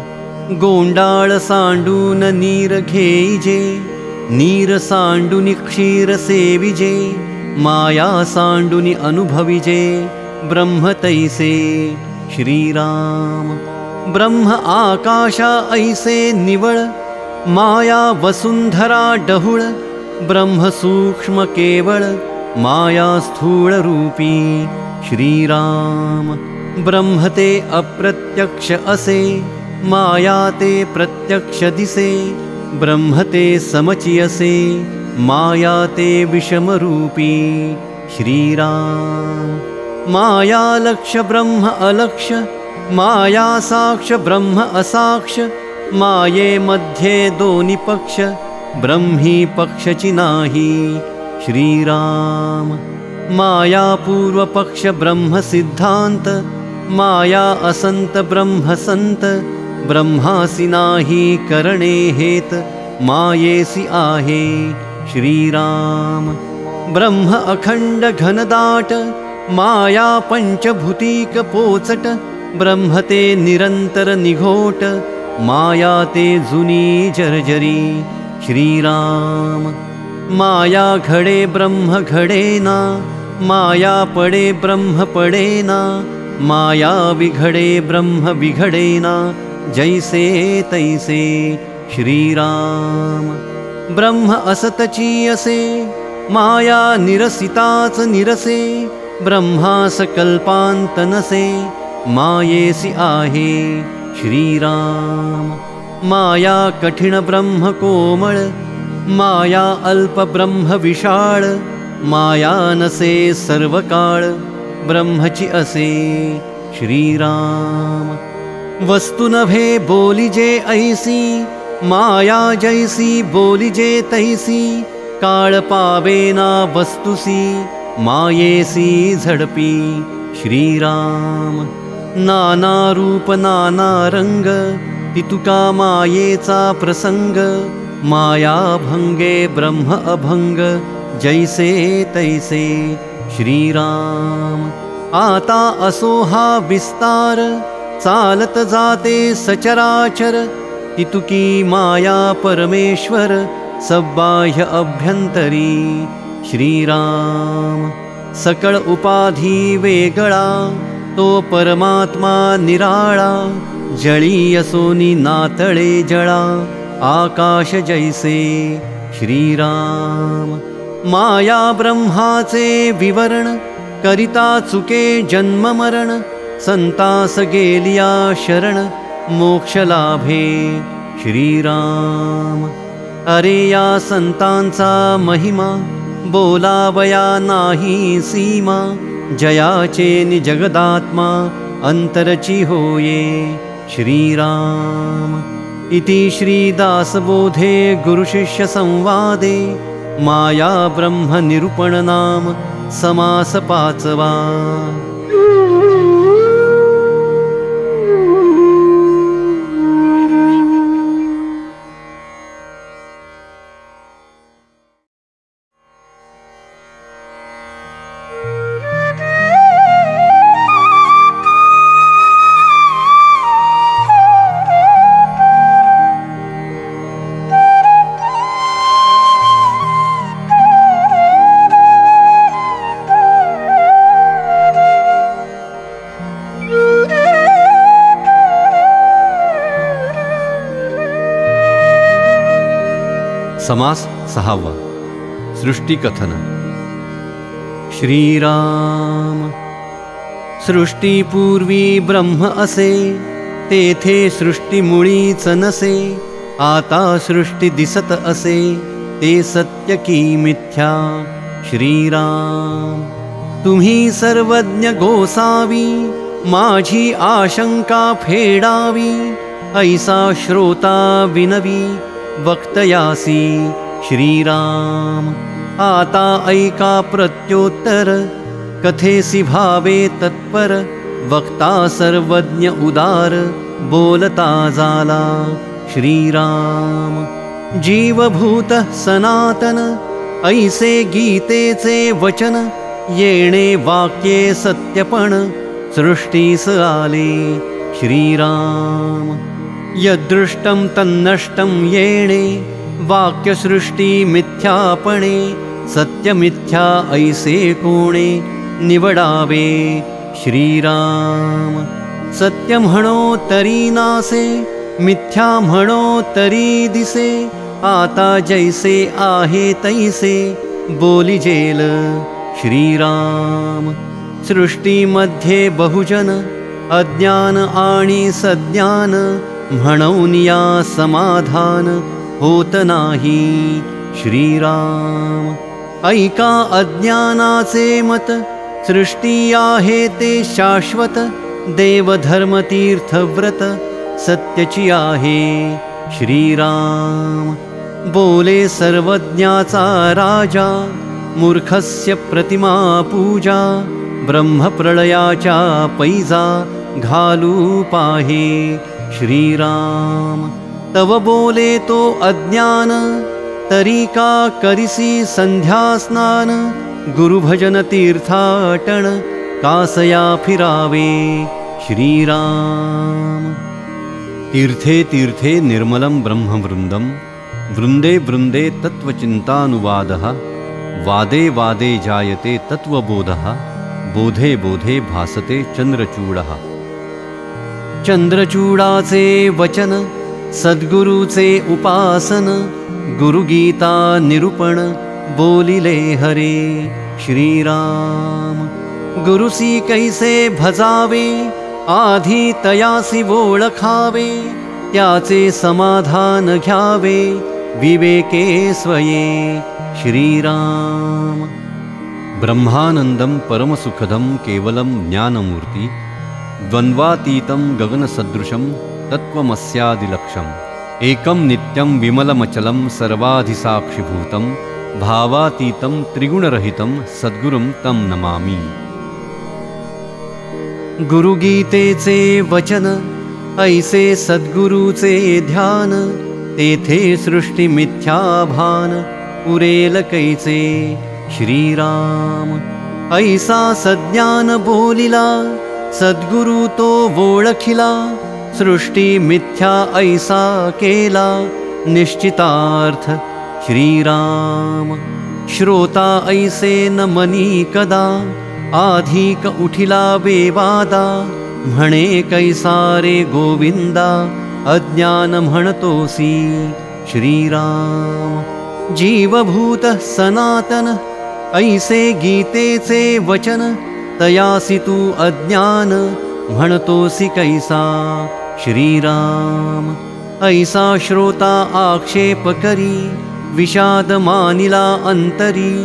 A: गोंडाळ सांडून नीर घेईजे, नीर सांडुनी क्षीर सेविजे, माया सांडुनी अनुभविजे, ब्रह्म तैसे श्रीराम। ब्रह्म आकाशा ऐसे निवळ, माया वसुंधरा डहुळ, ब्रह्म सूक्ष्म केवळ, माया स्थूल रूपी श्रीराम। ब्रह्म ते अप्रत्यक्ष असे, माया ते प्रत्यक्ष दिसे, ब्रह्म ते समची असे, माया ते विषमरूपी श्रीराम। माया लक्ष ब्रह्म अलक्ष, माया साक्ष ब्रह्म असाक्ष, माये मध्ये दोन्ही पक्ष, ब्रह्मी पक्षची नाही श्रीराम। माया पूर्व पक्ष ब्रह्म सिद्धांत, माया असंत ब्रह्म संत, ब्रह्मासी नाही करणे हेत, मायेसी आहे श्रीराम। ब्रह्म अखंड घनदाट, माया पंचभूतिक पोचट, ब्रह्म ते निरंतर निघोट, माया ते जुनी जर्जरी श्रीराम। माया घडे ब्रह्म घडेना, माया पडे ब्रह्म पडेना, माया विघडे ब्रह्म विघडेना, जैसे तैसे श्रीराम। ब्रह्म असतची असे, माया निरसिताच निरसे, ब्रह्मास कल्पांत नसे, मायेसी आहे श्रीराम। माया कठिण ब्रह्म कोमळ, माया अल्प ब्रह्म विशाळ, माया नसे सर्व काळ, ब्रह्मची असे श्रीराम। वस्तु नभे बोलिजे ऐसी, माया जैसी बोलिजे तैसी, काळ पावेना वस्तुसी, मायेसी झडपी श्रीराम। नाना रूप नाना रंग, तितुका मायेचा प्रसंग, माया भंगे ब्रह्म अभंग, जैसे तैसे श्रीराम। आता असो हा विस्तार, चालत जाते सचराचर, तितुकी माया परमेश्वर, सबाह्य अभ्यंतरी श्रीराम। सकळ उपाधी वेगळा, तो परमात्मा निराळा, जळी असोनी नातळे जळा, आकाश जैसे श्रीराम. माया ब्रह्माचे विवरण, करिता चुके जन्म मरण, संतास गेलिया शरण, मोक्ष लाभे श्रीराम. अरे या संतांचा महिमा, बोलावया नाही सीमा, जयाचे निजगदात्मा, अंतरची होये श्रीराम. इति श्रीदासबोधे गुरुशिष्य संवादे, माया ब्रह्म निरूपण नाम समास 5वा.
B: समास 6वा. सृष्टिकथन.
A: श्रीराम. सृष्टीपूर्वी ब्रह्म असे, तेथे सृष्टी मुळीच नसे. आता सृष्टी दिसत असे, ते सत्य की मिथ्या श्रीराम. तुम्ही सर्वज्ञ गोसावी, माझी आशंका फेडावी. ऐसा श्रोता विनवी, वक्तयासी श्रीराम. आता ऐका प्रत्योत्तर, कथेसी भावे तत्पर. वक्ता सर्वज्ञ उदार, बोलता झाला श्रीराम. जीवभूत सनातन, ऐसे गीतेचे वचन. येणे वाक्ये सत्यपण, सृष्टीस आले श्रीराम. यदृष्टं तन्नष्टं येणे, वाक्यसृष्टी मिथ्यापणे. सत्यमिथ्या ऐसे कोणे, निवडावे श्रीराम. सत्य म्हणो तरी नासे, मिथ्या म्हणो तरी दिसे. आता जैसे आहे तैसे, बोलिजेल श्रीराम. सृष्टीमध्ये बहुजन, अज्ञान आणि सज्ञान. म्हणून या समाधान होत नाही श्रीराम. ऐका अज्ञानाचे मत, सृष्टी आहे ते शाश्वत. देवधर्मतीर्थव्रत, सत्यची आहे श्रीराम. बोले सर्वज्ञाचा राजा, मूर्खस्य प्रतिमा पूजा. ब्रह्मप्रलयाच्या पैजा, घालू पाहे श्रीराम. तव बोले तो अज्ञान, तरी का करिसी संध्या स्नान. गुरुभजन तीर्थाटन, कासया फिरावे श्रीराम.
B: तीर्थे तीर्थे निर्मलं ब्रह्मवृंदं, वृंदे वृंदे तत्त्वचिन्तानुवादः. वादे वादे जायते तत्त्वबोधः, बोधे बोधे भासते चंद्रचूडः.
A: चंद्रचूडाचे वचन, सद्गुरूचे उपासन. गुरुगीता निरूपण, बोलिले हरे श्रीराम. गुरुसी कैसे भजावे, आधी तयासी ओळखावे. त्याचे समाधान घ्यावे, विवेके स्वये श्रीराम.
B: ब्रह्मानंदं परमसुखदं केवलं ज्ञानमूर्ति. द्वन्द्वातीतं गगनसदृशं, तत्त्वमस्यादिलक्ष्यम्. एकं नित्यं विमलमचलं, सर्वाधिसाक्षिभूतं. भावातीतं त्रिगुणरहितं, सद्गुरुं तं नमामि.
A: गुरुगीतेचे वचन, ऐसे सद्गुरूचे ध्यान. तेथे सृष्टी मिथ्या भान, उरेल कैचे श्रीराम. ऐसा सज्ञान बोलिला, सद्गुरु तो ओळखिला. सृष्टी मिथ्या ऐसा केला, निश्चितार्थ श्रीराम. श्रोता ऐसे न मनी कदा, आधिक उठिला बेवादा, म्हणे कैसारे गोविंदा, अज्ञान म्हणतोसी श्रीराम। जीवभूत सनातन ऐसे गीतेचे वचन, तयासी तू अज्ञान म्हणतोसी कैसा श्रीराम। ऐसा श्रोता आक्षेप करी, विषाद मानिला अंतरी,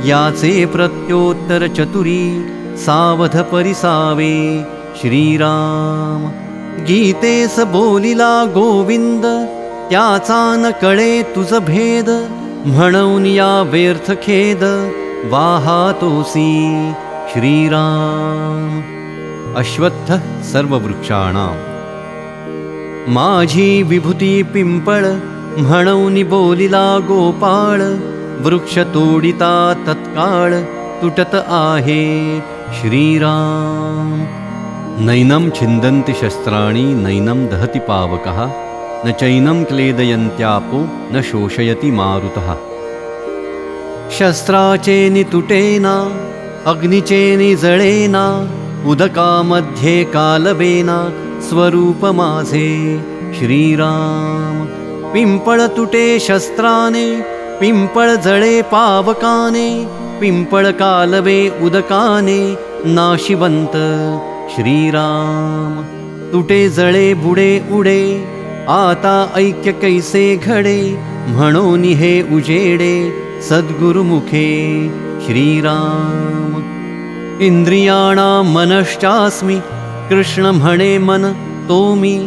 A: याचे प्रत्योत्तर चतुरी, सावध परिसावे श्रीराम। गीतेस बोलिला गोविंद, त्याचा न कळे तुझ भेद, म्हणून या व्यर्थ खेद वाहातोसी श्रीराम। अश्वत्थ सर्ववृक्षाणां, माझी विभूती पिंपळ, म्हणून बोलिला गोपाळ, वृक्ष तोडिता तत्काळ तुटत आहे श्रीराम। नैनं छिन्दन्ति शस्त्राणि, नैनं दहति पावकः, न चैनं क्लेदयन्त्यापो, न शोषयति मारुतः। शस्त्राचेनि तुटेना, अग्निचेनि जळेना, उदकामध्ये कालवेना स्वरूप माझे श्रीराम। पिंपळ तुटे शस्त्राने, पिंपळ जळे पावकाने, पिंपळ कालवे उदकाने, नाशिवंत श्रीराम। तुटे जळे बुडे उडे, आता ऐक्य कैसे घडे, म्हणून हे उजेडे सद्गुरुमुखे श्रीराम। इंद्रियाणां मनश्चास्मि, कृष्ण म्हणे मन तो मी,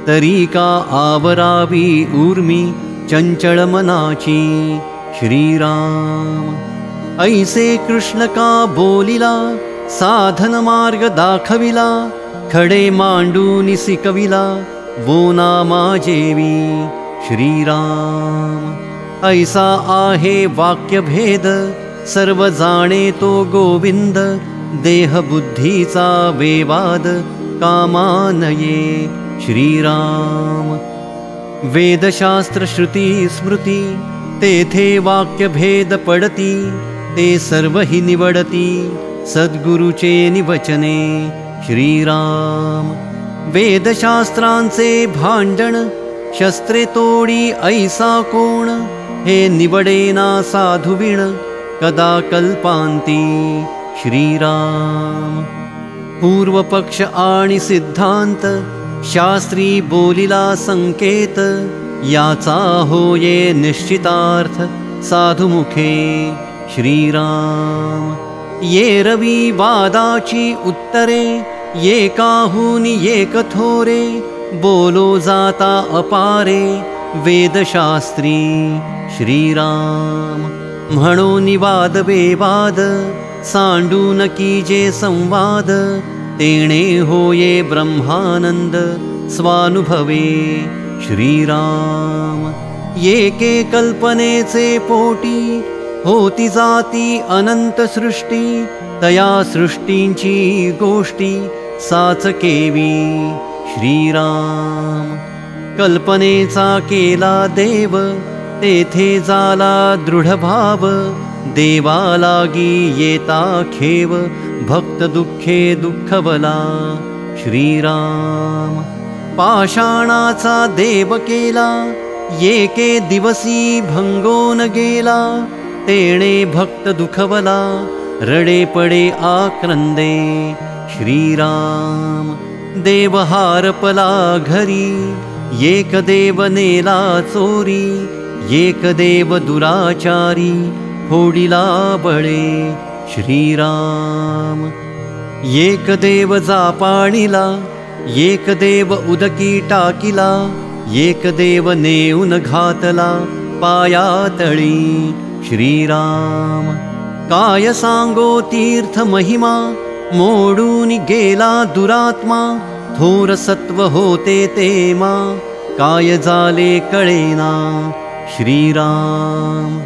A: तरी का आवरावी ऊर्मी चंचल मनाची श्रीराम। ऐसे कृष्ण का बोलिला, साधन मार्ग दाखविला, खडे मांडून शिकविला, वो नामा जेवी श्रीराम। ऐसा आहे वाक्यभेद, सर्व जाणे तो गोविंद, देह बुद्धीचा वेवाद कामा नये श्रीराम। वेदशास्त्र श्रुती स्मृती, तेथे वाक्यभेद पडती, ते सर्व ही निवडती सद्गुरुचे निवचने श्रीराम। वेदशास्त्रांचे भांडण, शस्त्रे तोडी ऐसा कोण, हे निवडेना साधुविण कदा कल्पांती श्रीराम। पूर्वपक्ष आणि सिद्धांत, शास्त्री बोलिला संकेत, याचा होये निश्चितार्थ साधुमुखे श्रीराम। ये रवी वादाची उत्तरे, ये काहुनी एक थोरे, बोलो जाता अपारे वेदशास्त्री श्रीराम। म्हणून वाद वेवाद, सांडून कीजे संवाद, तेणे होये ब्रह्मानंद स्वानुभवे श्रीराम। येके कल्पनेचे पोटी, होती जाती अनंत सृष्टी, तया सृष्टींची गोष्टी साचकेवी श्रीराम। कल्पनेचा केला देव, तेथे झाला दृढ भाव, देवा लागी येता खेव, भक्त दुःखे दुःखवला श्रीराम। पाषाणाचा देव केला, येके दिवसी भंगोन गेला, तेणे भक्त दुखवला, रडे पडे आक्रंदे श्रीराम। देव हारपला घरी, एक देव नेला चोरी, एक देव दुराचारी, फोडिला बळे श्रीराम। एक देव जापाणिला, एक देव उदकी टाकिला, एक देव नेऊन घातला पायातळी श्रीराम। काय सांगो तीर्थ महिमा, मोडून गेला दुरात्मा, थोर सत्व होते तेमा, काय झाले कळेना श्रीराम।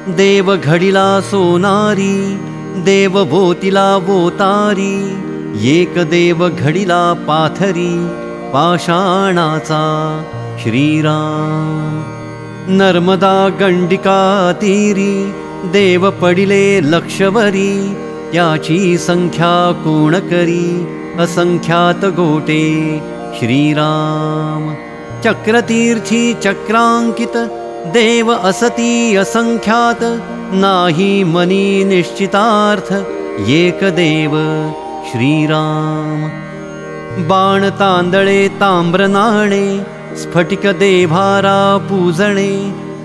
A: देव घडिला सोनारी, देव भोतिला वोतारी, एक देव घडिला पाथरी, पाषाणाचा श्रीराम। नर्मदा गंडिका तीरी, देव पडिले लक्षवरी, त्याची संख्या कोण करी असंख्यात गोटे श्रीराम। चक्रतीर्थी चक्रांकित देव असती असंख्यात नाही मनी निश्चितार्थ एक देव श्रीराम। बाण तांदळे ताम्र नाणे स्फटिक देभारा पूजणे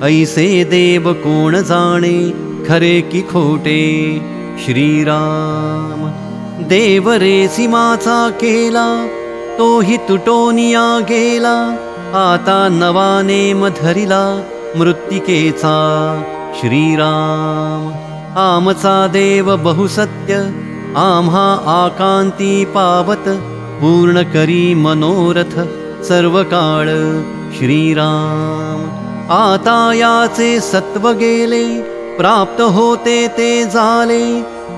A: ऐसे देव कोण जाणे खरे की खोटे श्रीराम। देव रेसिमाचा केला तोही तुटोनिया गेला आता नवाने धरिला मृत्तिकेचा श्रीराम। आमचा देव बहुसत्य आम्हा आकांती पावत पूर्ण करी मनोरथ सर्व काळ श्रीराम। आता याचे सत्व गेले प्राप्त होते ते झाले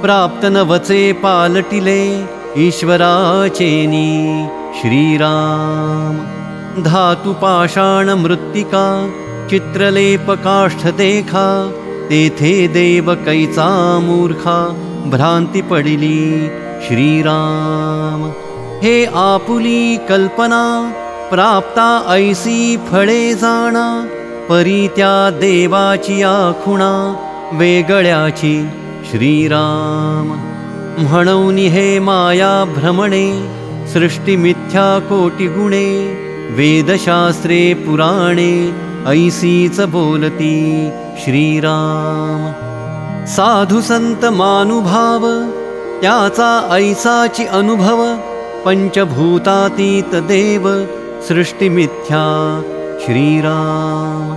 A: प्राप्त नवचे पालटिले ईश्वराचेनी श्रीराम। धातु पाषाण मृत्तिका चित्रलेप काष्ठ देखा तेथे देव कैचा मूर्खा भ्रांती पडिली श्रीराम। हे आपुली कल्पना प्राप्ता ऐसी फळे जाणा परी त्या देवाची आखुणा वेगळ्याची श्रीराम। म्हणून हे माया भ्रमणे सृष्टी मिथ्या कोटी गुणे वेदशास्त्रे पुराणे ऐसीच बोलती श्रीराम। साधु संत मानुभाव त्याचा ऐसाची अनुभव पंचभूतातीत देव सृष्टी मिथ्या श्रीराम।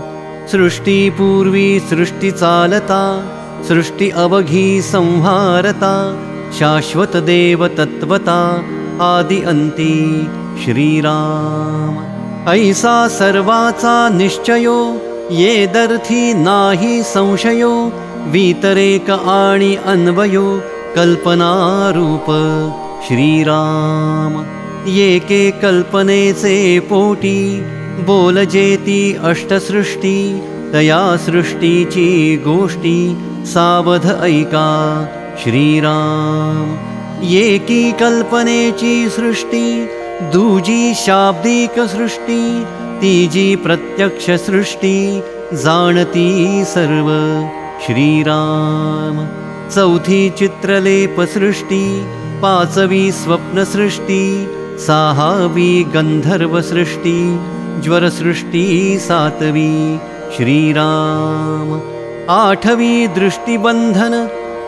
A: सृष्टी पूर्वी सृष्टी चालता सृष्टी अवघी संहारता शाश्वत देव तत्वता आदि अंती श्रीराम। ऐसा सर्वाचा निश्चयो ये दर्थी नाही संशयो वितरेक आणि अन्वयो कल्पनारूप श्रीराम। येके कल्पनेचे पोटी बोलजेती अष्टसृष्टी तया सृष्टीची गोष्टी सावध ऐका श्रीराम। येकी कल्पनेची सृष्टी दूजी शाब्दिक सृष्टी तीजी प्रत्यक्ष सृष्टी जाणती सर्व श्रीराम। चौथी चित्रलेप सृष्टी पाचवी स्वप्न सृष्टी सहावी गंधर्व सृष्टी ज्वर सृष्टी सातवी श्रीराम। आठवी दृष्टिबंधन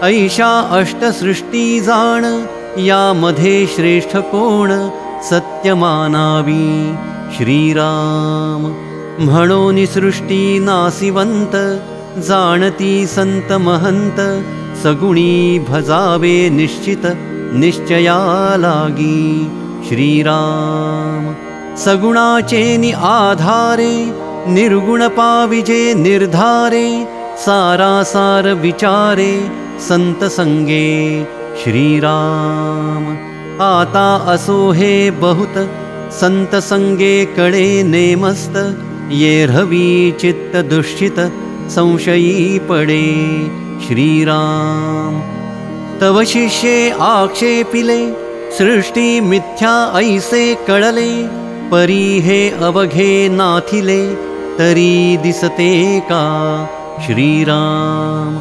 A: ऐशा अष्टसृष्टी जाण यामध्ये श्रेष्ठ कोण सत्य मानावी श्रीराम। म्हणून सृष्टी नासिवंत जाणती संत महंत सगुणी भजावे निश्चित निश्चया लागी श्रीराम। सगुणाचेनि आधारे निर्गुण पाविजे निर्धारे सारासार विचारे संत संगे श्रीराम। आता असो हे बहुत संत संगे कडे नेमस्त ये रवी चित्त दुष्चित संशयी पडे श्रीराम। तव शिष्ये आक्षेपिले सृष्टी मिथ्या ऐसे कळले परी हे अवघे नाथिले तरी दिसते का श्रीराम।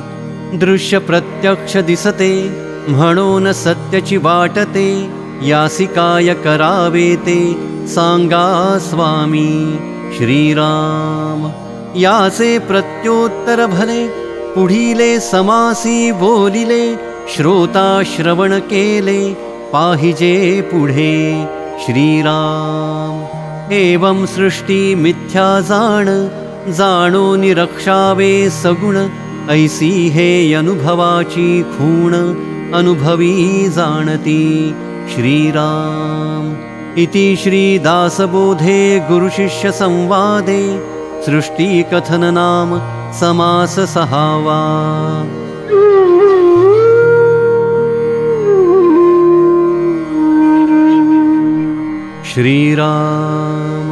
A: दृश्य प्रत्यक्ष दिसते म्हणून सत्याची वाटते यासी काय करावे ते सांगा स्वामी श्रीराम। याचे प्रत्योत्तर भले पुढिले समासी बोलिले श्रोता श्रवण केले पाहिजे पुढे श्रीराम। एवं सृष्टी मिथ्या जाण जाणो निरक्षावे सगुण ऐसी हे अनुभवाची खूण अनुभवी जाणती श्रीराम। इति श्री दासबोधे गुरुशिष्य संवादे सृष्टी कथन नाम समास सहावा। श्रीराम।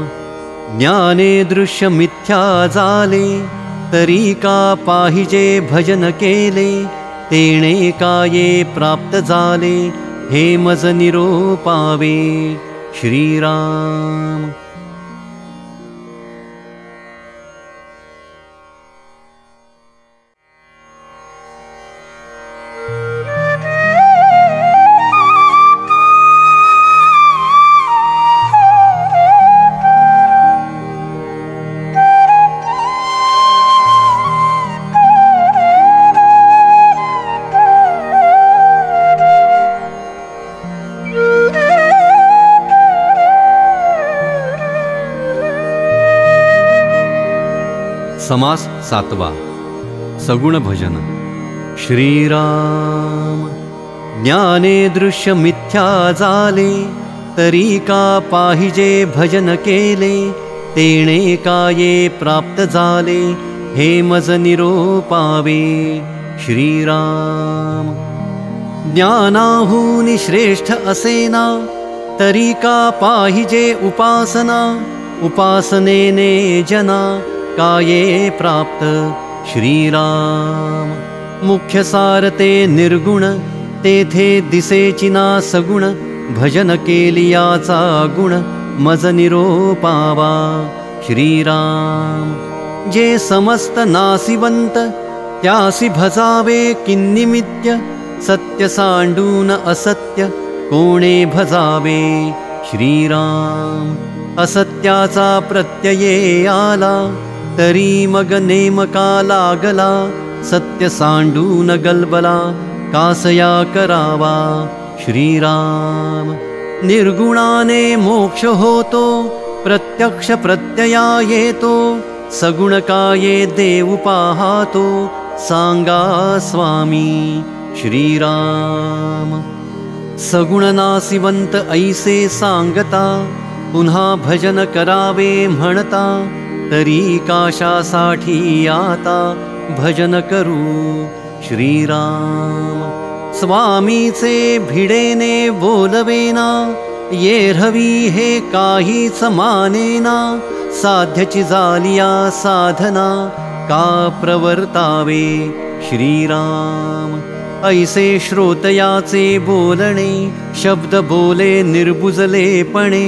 A: ज्ञाने दृश्य मिथ्या जाले तरी का पाहिजे भजन केले तेणे काये प्राप्त झाले हे मज निरोपावे श्रीराम।
B: समास 7वा सगुण भजन।
A: श्रीराम ज्ञाने दृश्य मिथ्या झाले तरी का पाहिजे भजन केले तेणे काये प्राप्त झाले हे मज निरोपावे श्रीराम। ज्ञानाहून श्रेष्ठ असेना तरी का पाहिजे उपासना उपासनेने जना काये प्राप्त श्रीराम। मुख्य सारते निर्गुण तेथे दिसेची ना सगुण भजन केलियाचा गुण मज निरोपावा श्रीराम। जे समस्त नासिवंत त्यासी भजावे किन्निमित्य सत्य सांडून असत्य कोणे भजावे श्रीराम। असत्याचा प्रत्यये आला तरी मग नेमका लागला सत्य सांडून गलबला कासया करावा श्रीराम। निर्गुणाने मोक्ष होतो प्रत्यक्ष प्रत्यया येतो सगुण काये देव पाहातो सांगा स्वामी श्रीराम। सगुण नासिवंत ऐसे सांगता पुन्हा भजन करावे म्हणता तरी काशासाठी आता भजन करू श्रीराम। स्वामीचे भिडेने बोलवेना येरहवी हे काहीच मानेना साध्यची झालिया साधना का प्रवर्तावे श्रीराम। ऐसे श्रोतयाचे बोलणे शब्द बोले निर्बुजलेपणे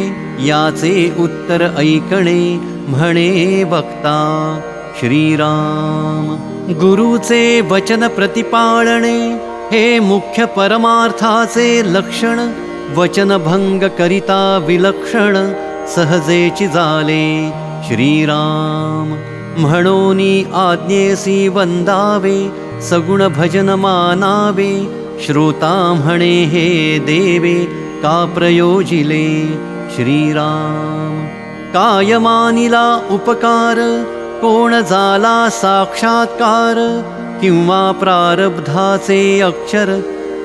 A: याचे उत्तर ऐकणे म्हणे वक्ता श्रीराम। गुरुचे वचन प्रतिपाळणे हे मुख्य परमार्थाचे लक्षण वचनभंग करिता विलक्षण सहजेची झाले श्रीराम। म्हणोनी आज्ञेसी वंदावे सगुण भजन मानावे श्रोता म्हणे हे देवे का प्रयोजिले श्रीराम। काय मानिला उपकार कोण झाला साक्षात्कार किंवा प्रारब्धाचे अक्षर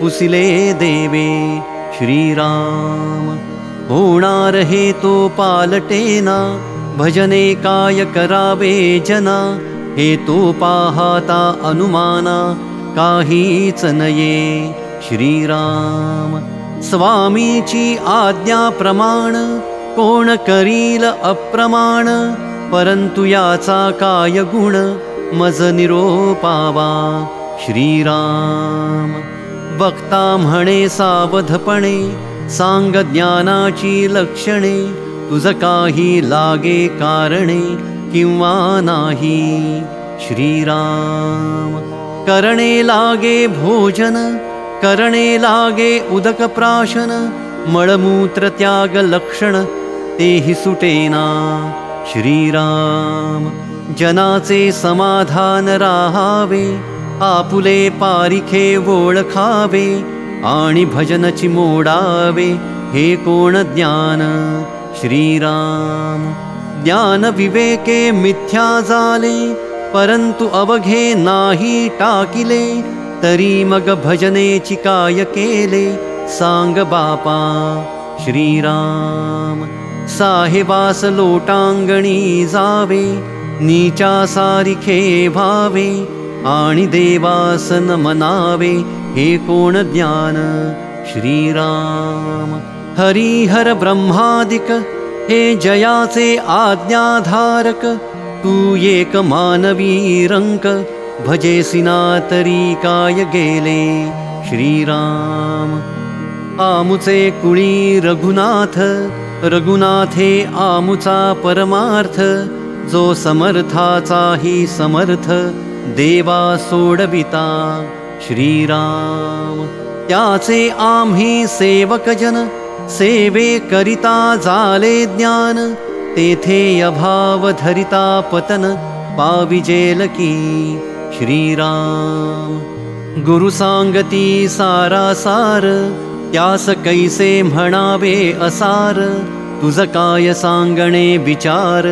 A: पुसिले देवे श्रीराम। होणार हे तो पालटेना भजने काय करावे जना हे तो पाहता अनुमाना काहीच नये श्रीराम। स्वामीची आज्ञा प्रमाण कोण करील अप्रमाण परंतु याचा काय गुण मज निरोपावा श्रीराम। वक्ता म्हणे सावधपणे सांग ज्ञानाची लक्षणे तुझ काही लागे कारणे किंवा नाही श्रीराम। करणे लागे भोजन करणे लागे उदक प्राशन मळमूत्र त्याग लक्षण तेही सुटेना श्रीराम। जनाचे समाधान राहावे आपुले पारिखे ओळखावे आणि भजनची मोडावे हे कोण ज्ञान श्रीराम। ज्ञान विवेके मिथ्या झाले परंतु अवघे नाही टाकिले तरी मग भजनेची काय केले सांग बापा श्रीराम। साहेबास लोटांगणी जावे नीचा सारिखे भावे आणि देवास न मनावे हे कोण ज्ञान श्रीराम। हरिहर ब्रह्मादिक हे जयाचे आज्ञाधारक तू एक मानवी रंक भजेसिना तरी काय गेले श्रीराम। आमुचे कुळी रघुनाथ, रघुनाथे आमुचा परमार्थ, जो समर्थाचाही समर्थ, देवा सोडविता श्रीराम। त्याचे आम्ही सेवकजन, सेवे करिता झाले ज्ञान, तेथे अभाव धरिता पतन, पाविजेल की श्रीराम। गुरु सांगती सारासार, त्यास कैसे म्हणावे असार, तुझ काय सांगणे विचार,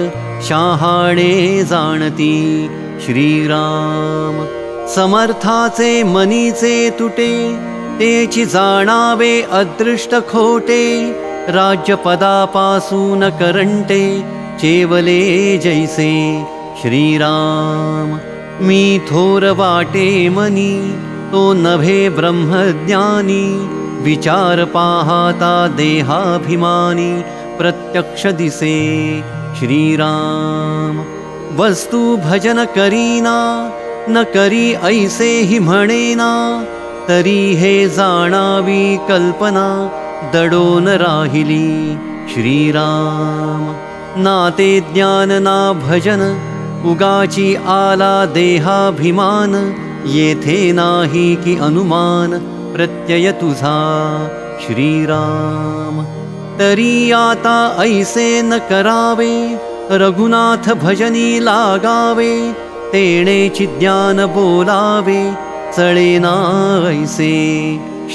A: शहाणे जाणती श्रीराम। समर्थाचे मनीचे तुटे, तेची जाणावे अदृष्ट खोटे, राज्यपदापासून करंटे, चेवले जैसे श्रीराम। मी थोर वाटे मनी, तो नभे ब्रह्मज्ञानी, विचार पाहता देहाभिमानी, प्रत्यक्ष दिसे श्रीराम। वस्तु भजन करीना, न करी ऐसे ही म्हणेना, तरी हे जाणावी कल्पना, दडोन राहिली श्रीराम। ना ते ज्ञान ना भजन, उगाची आला देहाभिमान, येथे नाही की अनुमान, प्रत्यय तुझा श्रीराम। तरी आता ऐसे न करावे, रघुनाथ भजनी लागावे, तेणेची ज्ञान बोलावे, चळेना ऐसे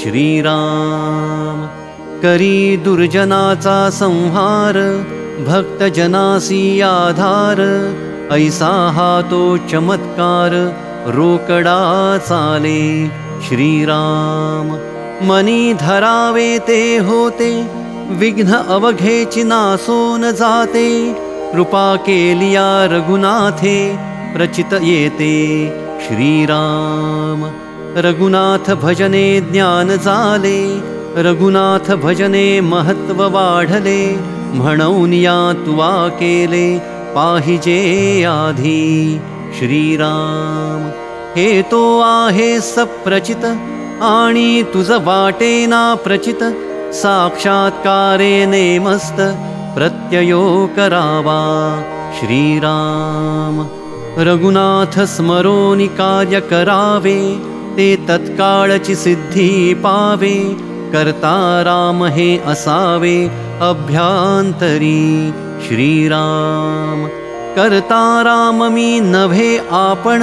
A: श्रीराम। करी दुर्जनाचा संहार, भक्तजनासी आधार, ऐसा हा तो चमत्कार, रोकडा चाले श्रीराम। मनी धरावे ते होते, विघ्न अवघेची नासोन जाते, कृपा केलिया रघुनाथे, प्रचित येते श्रीराम। रघुनाथ भजने ज्ञान झाले, रघुनाथ भजने महत्व वाढले, म्हणून या तुवा केले पाहिजे आधी श्रीराम। हे तो आहे सप्रचित, आणि तुझ वाटेना प्रचित, साक्षात्कारेने मस्त, प्रत्ययो करावा श्रीराम। रघुनाथ स्मरोनी कार्य करावे, ते तत्काळची सिद्धी पावे, करता राम हे असावे अभ्यांतरी श्रीराम। करता राम मी नव्हे आपण,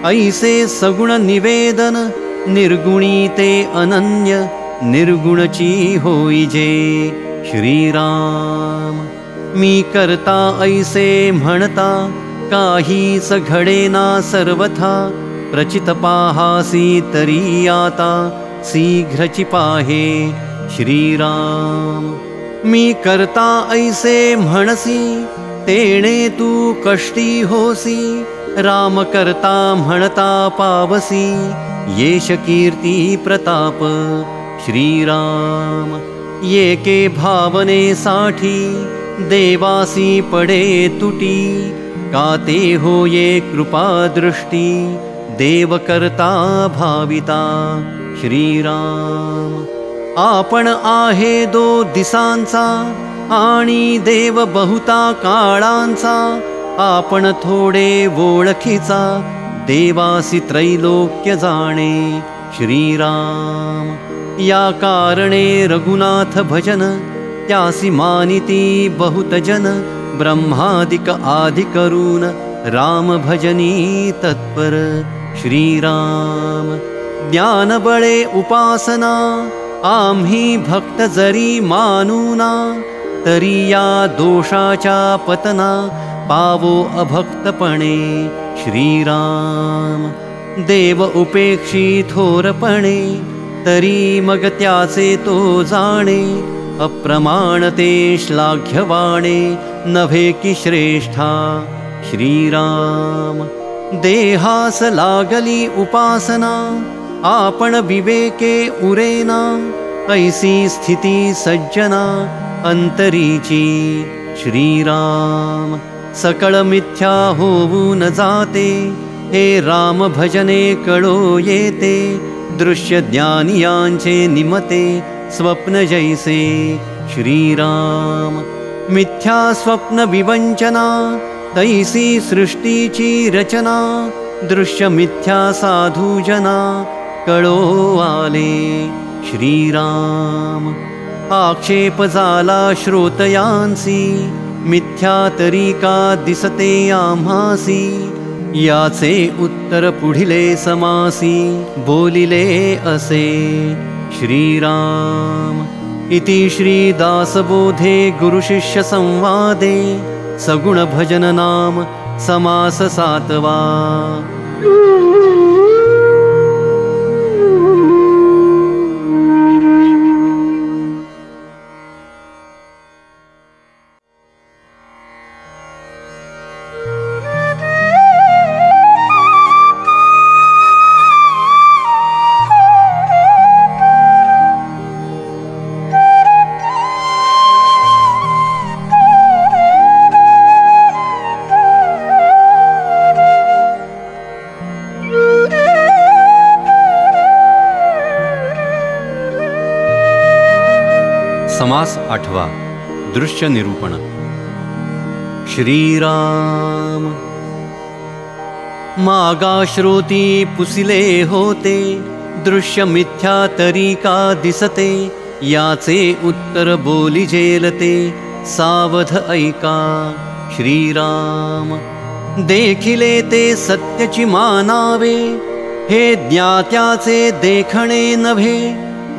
A: ऐसे सगुण निवेदन, निर्गुणी ते अनन्य, निर्गुणची होईजे श्रीराम। मी करता ऐसे म्हणता, काहीच घडेना सर्वथा, प्रचित पाहासी तरी आता, शीघ्रची पाहे श्रीराम। मी करता ऐसे म्हणसी, तेणे तू कष्टी होसी, राम करता म्हणता पावसी, येश कीर्ती प्रताप श्रीराम। येके भावनेसाठी, देवासी पडे तुटी, काते होये कृपा दृष्टी, देव करता भाविता श्रीराम। आपण आहे दो दिसांचा, आणि देव बहुता काळांचा, आपण थोडे ओळखीचा, देवासी त्रैलोक्य जाणे श्रीराम। या कारणे रघुनाथ भजन, त्यासी मानिती बहुत जन, ब्रह्मादिक आदि करून, राम भजनी तत्पर श्रीराम। ज्ञान बळे उपासना, आम्ही भक्त जरी मानूना, तरी या दोषाच्या पतना, पावो अभक्तपणे श्रीराम। देव उपेक्षी थोरपणे, तरी मग त्याचे तो जाणे, अप्रमाणते श्लाघ्यवाणे, नव्हे की श्रेष्ठा श्रीराम। देहास लागली उपासना, आपण विवेके उरेना, ऐसी स्थिती सज्जना, अंतरीची श्रीराम। सकळ मिथ्या होऊन जाते, हे राम भजने कळो येते, दृश्य ज्ञानियांचे निमते स्वप्न जैसे श्रीराम। मिथ्या स्वप्न विवंचना तैसी सृष्टीची रचना, दृश्य मिथ्या साधुजना कळो आले श्रीराम। आक्षेप झाला श्रोतयांसी, मिथ्या तरी का दिसते आम्हासी, याचे उत्तर पुढिले समासी बोलिले असे श्रीराम। इति श्री दासबोधे गुरुशिष्य संवादे सगुण भजन नाम समास 7वा।
B: समास 8वा दृश्य निरूपण।
A: श्रीराम। मागा श्रोती पुसिले होते, दृश्य मिथ्या तरी का दिसते, याचे उत्तर बोली जेलते सावध ऐका श्रीराम। देखिले ते सत्यची मानावे, हे ज्ञात्याचे देखणे नव्हे,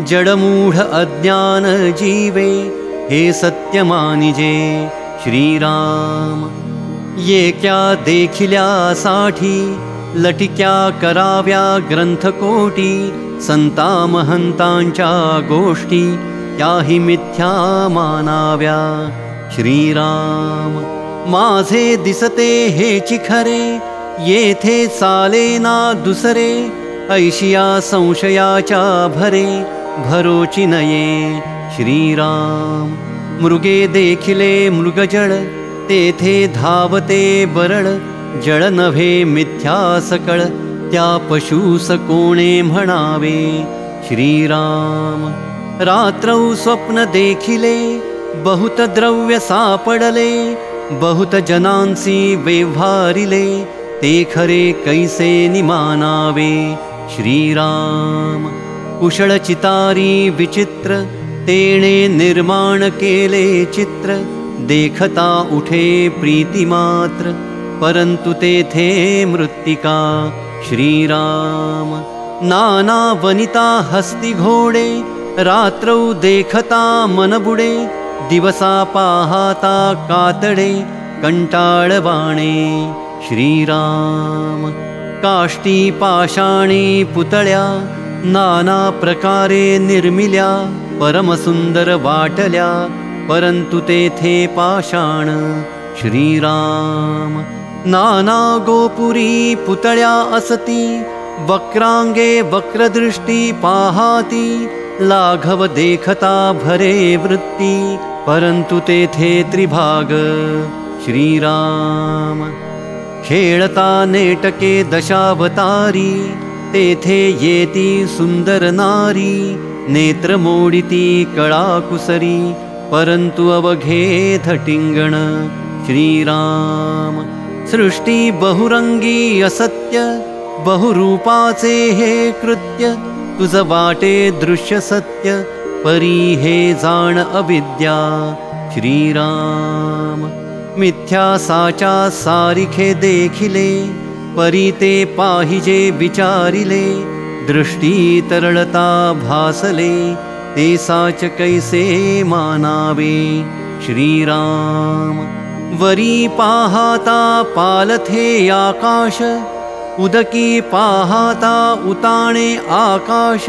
A: जडमूढ अज्ञान जीवे हे सत्य मानिजे श्रीराम। येक्या देखिल्यासाठी लटिक्या कराव्या ग्रंथकोटी, संता महंतांच्या गोष्टी त्याही मिथ्या मानाव्या श्रीराम। माझे दिसते हेची खरे, येथे चालेना दुसरे, ऐशिया संशयाच्या भरे भरोची नये श्रीराम। मृगे देखिले मृगजळ, तेथे धावते बरळ, जळ नव्हे मिथ्या सकळ, त्या पशुस कोणे म्हणावे श्रीराम। रात्रौ स्वप्न देखिले, बहुत द्रव्य सापडले, बहुत जनांसी व्यवहारिले, ते खरे कैसे निमानावे श्रीराम। कुशळ चितारी विचित्र, तेणे निर्माण केले चित्र, देखता उठे प्रीती मात्र, परंतु तेथे मृत्तिका श्रीराम। नाना वनिता हस्ती घोडे, रात्रौ देखता मनबुडे, दिवसा पाहता कातडे कंटाळवाणे श्रीराम। काष्टी पाषाणी पुतळ्या, नाना प्रकारे निर्मिल्या, परमसुंदर वाटल्या, परंतु तेथे पाषाण श्रीराम। नाना गोपुरी पुतळ्या असती, वक्रांगे वक्रदृष्टी पाहाती, लाघव देखता भरे वृत्ती, परंतु तेथे त्रिभाग श्रीराम। खेळता नेटके दशावतारी, तेथे येती सुंदर नारी, नेत्र मोडिती कळाकुसरी, परंतु अवघे धटिंगण श्रीराम। सृष्टी बहुरंगी असत्य, बहुरूपाचे हे कृत्य, तुझ वाटे दृश्य सत्य, परी हे जाण अविद्या श्रीराम। मिथ्या साचा सारिखे देखिले, परी ते पाहिजे विचारिले, दृष्टी तरळता भासले, ते साच कैसे मानावे श्रीराम। वरी पाहता पालथे आकाश, उदकी पाहता उताणे आकाश,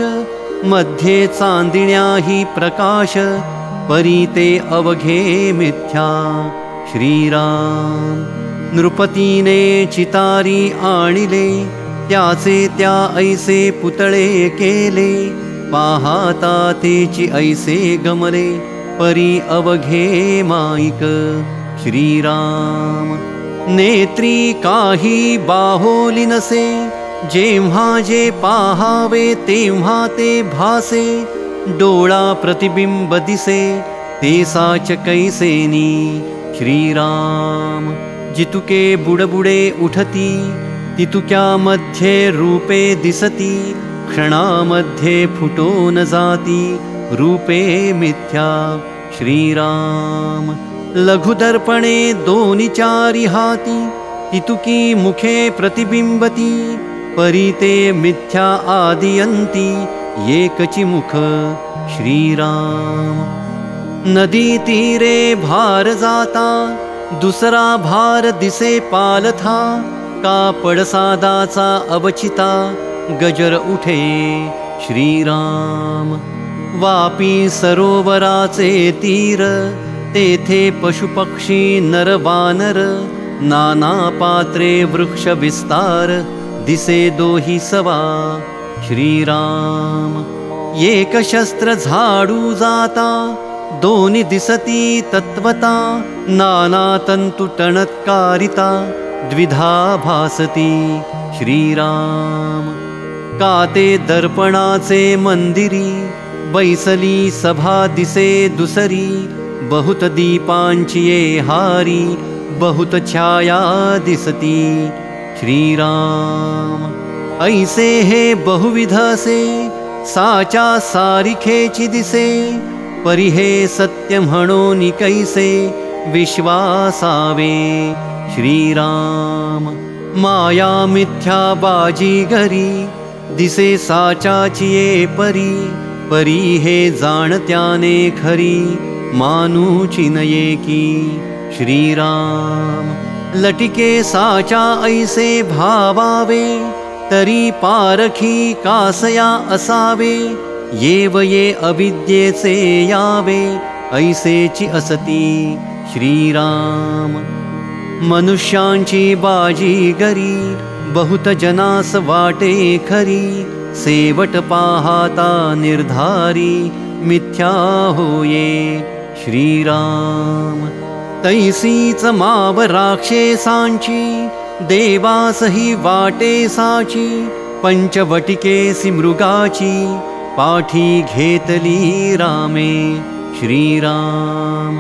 A: मध्ये चांदिण्याही प्रकाश, परी ते अवघे मिथ्या श्रीराम। नृपतीने चितारी आणिले, त्याचे त्या ऐसे पुतळे केले, पाहता तेची ऐसे गमले, परी अवघे माईक श्रीराम। नेत्री काही बाहोली नसे, जेव्हा जे पाहावे तेव्हा ते भासे, डोळा प्रतिबिंब दिसे ते साच कैसेनी श्रीराम। जितुके बुडबुडे उठती, तितुक्यामध्ये रूपे दिसती, क्षणामध्ये फुटून जाती रूपे मिथ्या श्रीराम। लघुदर्पणे दोनी चारी हाती, तितुकी मुखे प्रतिबिंबती, परी ते मिथ्या आदियंती एकची मुख श्रीराम। नदी तीरे भार जाता, दुसरा भार दिसे पालथा, कापड सादाचा अवचिता गजर उठे श्रीराम। वापी सरोवराचे तीर, तेथे पशुपक्षी नरवानर, नाना पात्रे वृक्ष विस्तार, दिसे दोही सवा श्रीराम। एक शस्त्र झाडू जाता, दोनी दिसती तत्वता, नाना तंतु टणत्कारिता, द्विधा भासती श्रीराम। काते दर्पणाचे मंदिरी, बैसली सभा दिसे दुसरी, बहुत दीपांची ये हारी, बहुत छाया दिसती श्रीराम। ऐसे हे बहुविधसे, साचा सारिखेची दिसे, परी हे सत्य म्हणून कैसे विश्वासावे श्रीराम। माया मिथ्या बाजीगरी, दिसे साचाची ये परी, परी हे जाणत्याने खरी, मानूची नये की श्रीराम। लटिके साचा ऐसे भावावे, तरी पारखी कासया असावे, येवये अविद्येचे यावे, ऐसेची असती श्रीराम। मनुष्यांची बाजीगरी, बहुत जनास वाटे खरी, सेवट पाहाता निर्धारी, मिथ्या होये श्रीराम। तैसीच माव राक्षसांची, देवासही वाटे साची, पंचवटिकेसी मृगाची, पाठी घेतली रामे श्रीराम।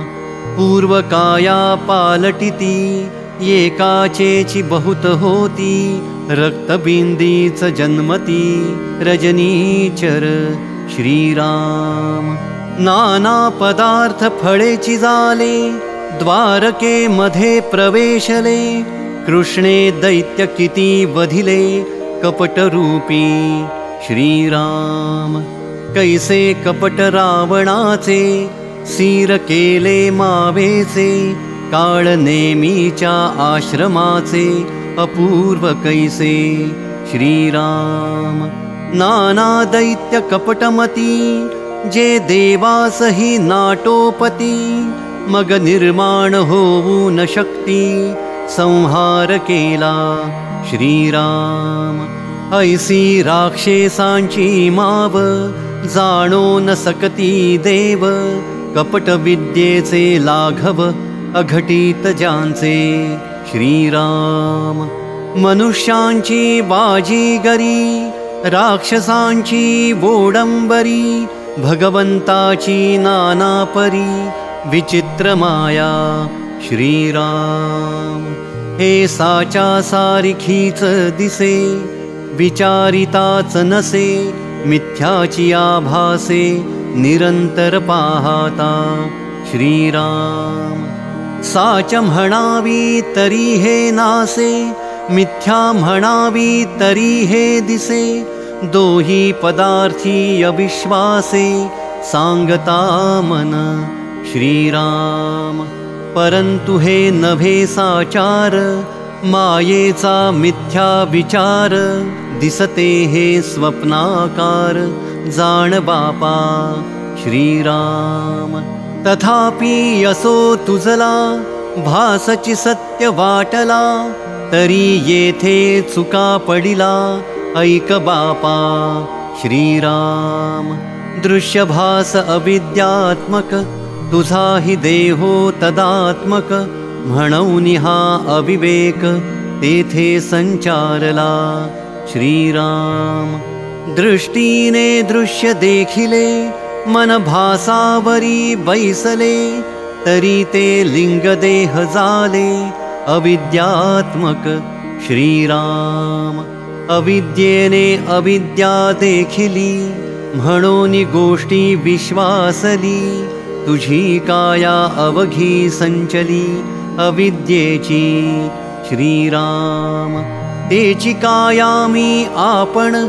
A: पूर्वकाया पालटिती, एकाचेची बहुत होती, रक्तबिंदीच जन्मती रजनीचर श्रीराम। नाना पदार्थ फळेची जाले, द्वारके मध्ये प्रवेशले, कृष्णे दैत्य किती वधिले, कपटरूपी श्रीराम। कैसे कपट रावणाचे, सीर केले मावेचे, काळ नेमीच्या आश्रमाचे, अपूर्व कैसे श्रीराम। नाना दैत्य कपटमती, जे देवासही नाटोपती, मग निर्माण होऊ न शक्ती, संहार केला श्रीराम। ऐसी राक्षसांची माव, जाणो न सकती देव, कपट विद्येचे लाघव, अघटित ज्यांचे श्रीराम। मनुष्यांची बाजीगरी, राक्षसांची वोडंबरी, भगवंताची नाना परी, विचित्र माया श्रीराम। हे साचा सारिखीच दिसे, विचारिताच नसे, मिथ्याची आभासे, निरंतर पाहता श्रीराम। साच म्हणावी तरी हे नासे, मिथ्या म्हणावी तरी हे दिसे, दोही पदार्थी अविश्वासे, सांगता मन श्रीराम। परंतु हे नभे साचार, मायेचा मिथ्या विचार, दिसते हे स्वप्नाकार, जाण बापा श्रीराम। तथापि असो तुझला, भासची सत्य वाटला, तरी येथे चुका पडिला, ऐक बापा श्रीराम। दृश्यभास अविद्यात्मक, तुझा हि देहो तदात्मक, म्हणून हा अविवेक तेथे संचारला. श्रीराम दृष्टीने दृश्य देखिले, मन भासावरी बैसले, तरी ते लिंगदेह झाले अविद्यात्मक. श्रीराम अविद्येने अविद्या देखिली, म्हणून गोष्टी विश्वासली. तुझी काया अवघी संचली अविद्येची. श्रीराम तेची काया मी आपण,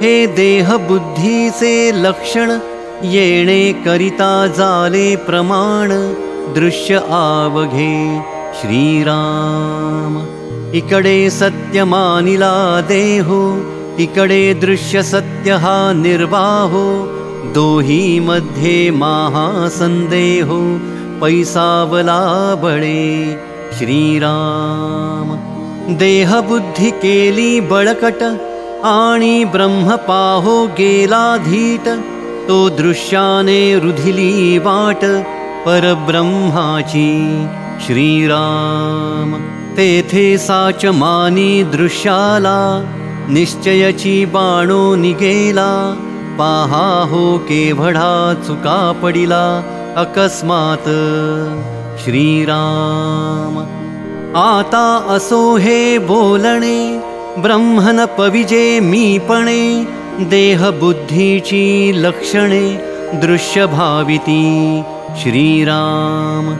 A: हे देह बुद्धीचे लक्षण. येणे करिता झाले प्रमाण, दृश्य आवघे. श्रीराम इकडे सत्य मानिला देहो, इकडे दृश्य सत्य हा निर्वाहो. दोही मध्ये महासंदेहो, पैसावला बळे. श्रीराम देह बुद्धी केली बळकट, आणि ब्रह्म पाहो गेला धीट. तो दृश्याने रुधिली वाट परब्रह्माची. श्रीराम तेथे साच मानी दृश्याला, निश्चयची बाणो निगेला. पाहा हो केवढा चुका पडिला अकस्मात. श्रीराम आता असो हे बोलणे, ब्रह्मन पविजे मीपणे. देह बुद्धीची लक्षणे दृश्य भाविती. श्रीराम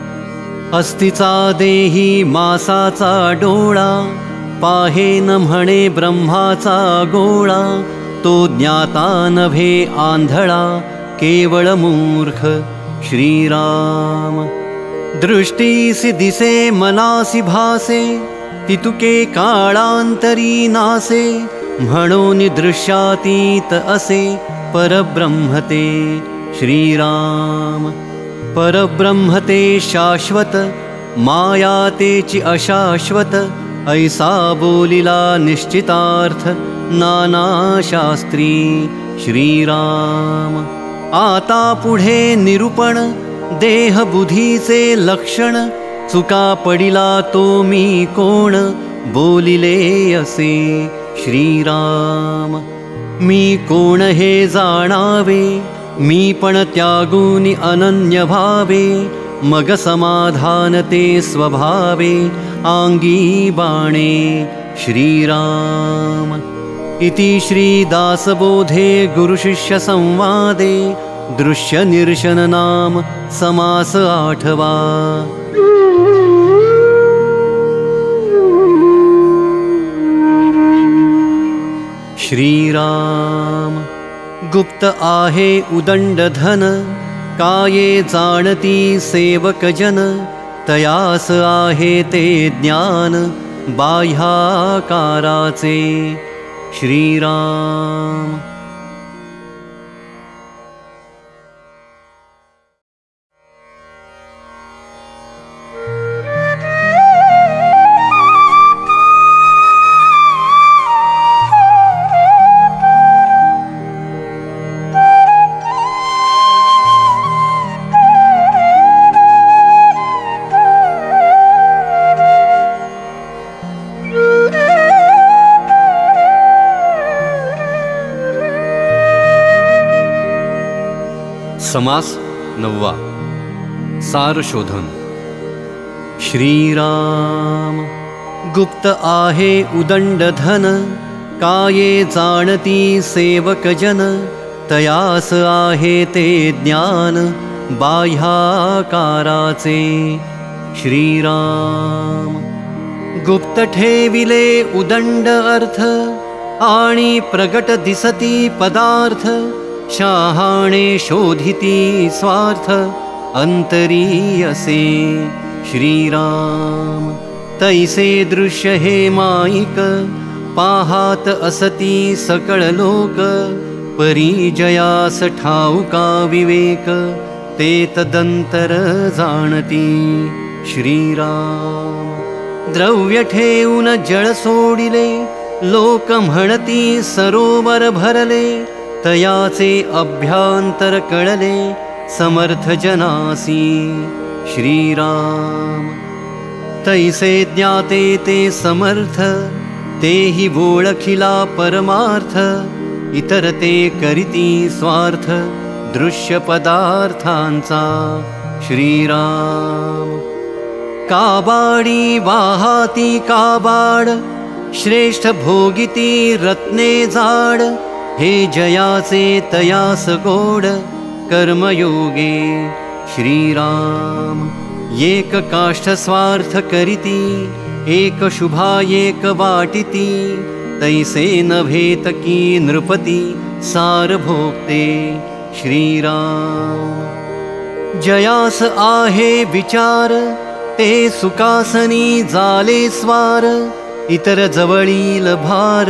A: अस्तिचा देही मासाचा डोळा, पाहे न म्हणे ब्रह्माचा गोळा. तो ज्ञाता नभे आंधळा, केवळ मूर्ख. श्रीराम दृष्टीसी दिसे मनासी भासे, तितुके काळांतरी नासे. म्हणून दृश्यातीत असे परब्रह्म ते. श्रीराम परब्रह्म ते शाश्वत, माया तेची अशाश्वत. ऐसा बोलिला निश्चितार्थ नाना शास्त्री. श्रीराम आता पुढे निरूपण, देह बुद्धीचे लक्षण. चुका पडिला तो मी कोण, बोलिले असे. श्रीराम मी कोण हे जाणावे, मी पण त्यागूनि अनन्य भावे. मग समाधान ते स्वभावे, आंगी बाणे. श्रीराम इति श्रीदासबोधे गुरुशिष्य संवादे, दृश्य निर्शन नाम समास 8वा. श्रीराम गुप्त आहे उदंड धन, काये जाणती सेवक जन. तयास आहे ते ज्ञान बाह्याकाराचे. श्रीराम
B: समास 9वा. सार शोधन.
A: श्रीराम गुप्त आहे उदंड धन, काये जाणती सेवक जन. तयास आहे ते ज्ञान बाह्याकाराचे. श्रीराम गुप्त ठेविले उदंड अर्थ, आणि प्रगट दिसती पदार्थ. शहाणे शोधिती स्वार्थ, अंतरी असे. श्रीराम तैसे दृश्य हे माईक, पाहात असती सकळ लोक. परिजयास ठाऊका विवेक, ते तदंतर जाणती. श्रीराम द्रव्य ठेवून जळ सोडिले, लोक म्हणती सरोवर भरले. तयाचे अभ्यांतर कळले समर्थ जनासी. श्रीराम तैसे ज्ञाते ते समर्थ, तेहि ओळखिला परमार्थ, इतर ते करीती स्वार्थ, दृश्य पदार्थांचा। श्रीराम। काबाडी वाहाती काबाड, श्रेष्ठ भोगिती रत्ने जाड, हे जयाचे तयास गोड, कर्मयोगे। श्रीराम। एक काष्ठ स्वार्थ करीती, एक शुभा एक वाटिती, तैसे नभेत की नृपती, सार भोगते। श्रीराम। जयास आहे विचार, ते सुखासनी जाले स्वार, इतर जवळील भार,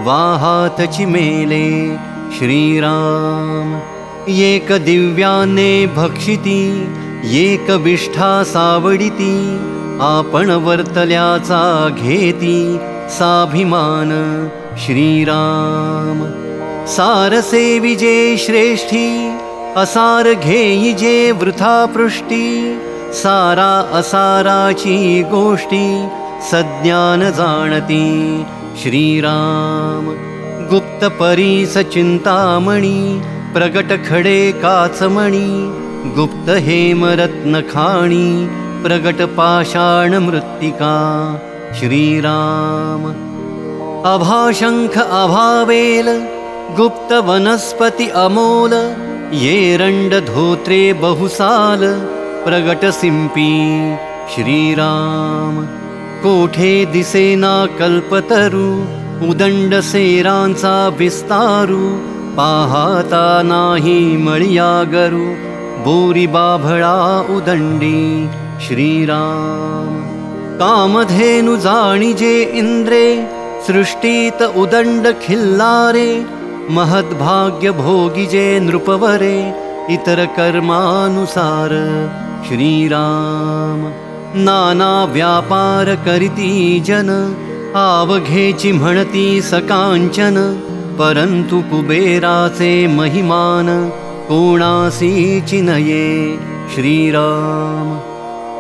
A: वाहातची मेले। श्रीराम। एक दिव्याने भक्षिती, एक विष्ठा सावडिती, आपण वर्तल्याचा घेती, साभिमान। श्रीराम। सारसे विजे श्रेष्ठी, असार घेई जे वृथा पृष्टी, सारा असाराची गोष्टी, सज्ञान जाणती। श्रीराम। गुप्त परीस चिंतामणी, प्रगट खडे काचमणी, गुप्त हेमरत्न खाणी, प्रगट पाषाण मृत्तिका। श्रीराम। अभाशंख अभावेल, गुप्त वनस्पति अमोल, येरंड धोत्रे बहुसाल, प्रगट सिंपी। श्रीराम। कोठे दिसेना कल्पतरू, उदंड सेरांचा विस्तारू, पाहता नाही मळियागरू, बोरी बाभळा उदंडी। श्रीराम। कामधेनु जाणिजे इंद्रे, सृष्टीत उदंड खिल्लारे, महद्भाग्य भोगिजे नृपवरे, इतर कर्मानुसार। श्रीराम। नाना व्यापार करीती जन, आवघेची म्हणती सकांचन, परंतु कुबेराचे महिमान, कोणासी चिनये। श्रीराम।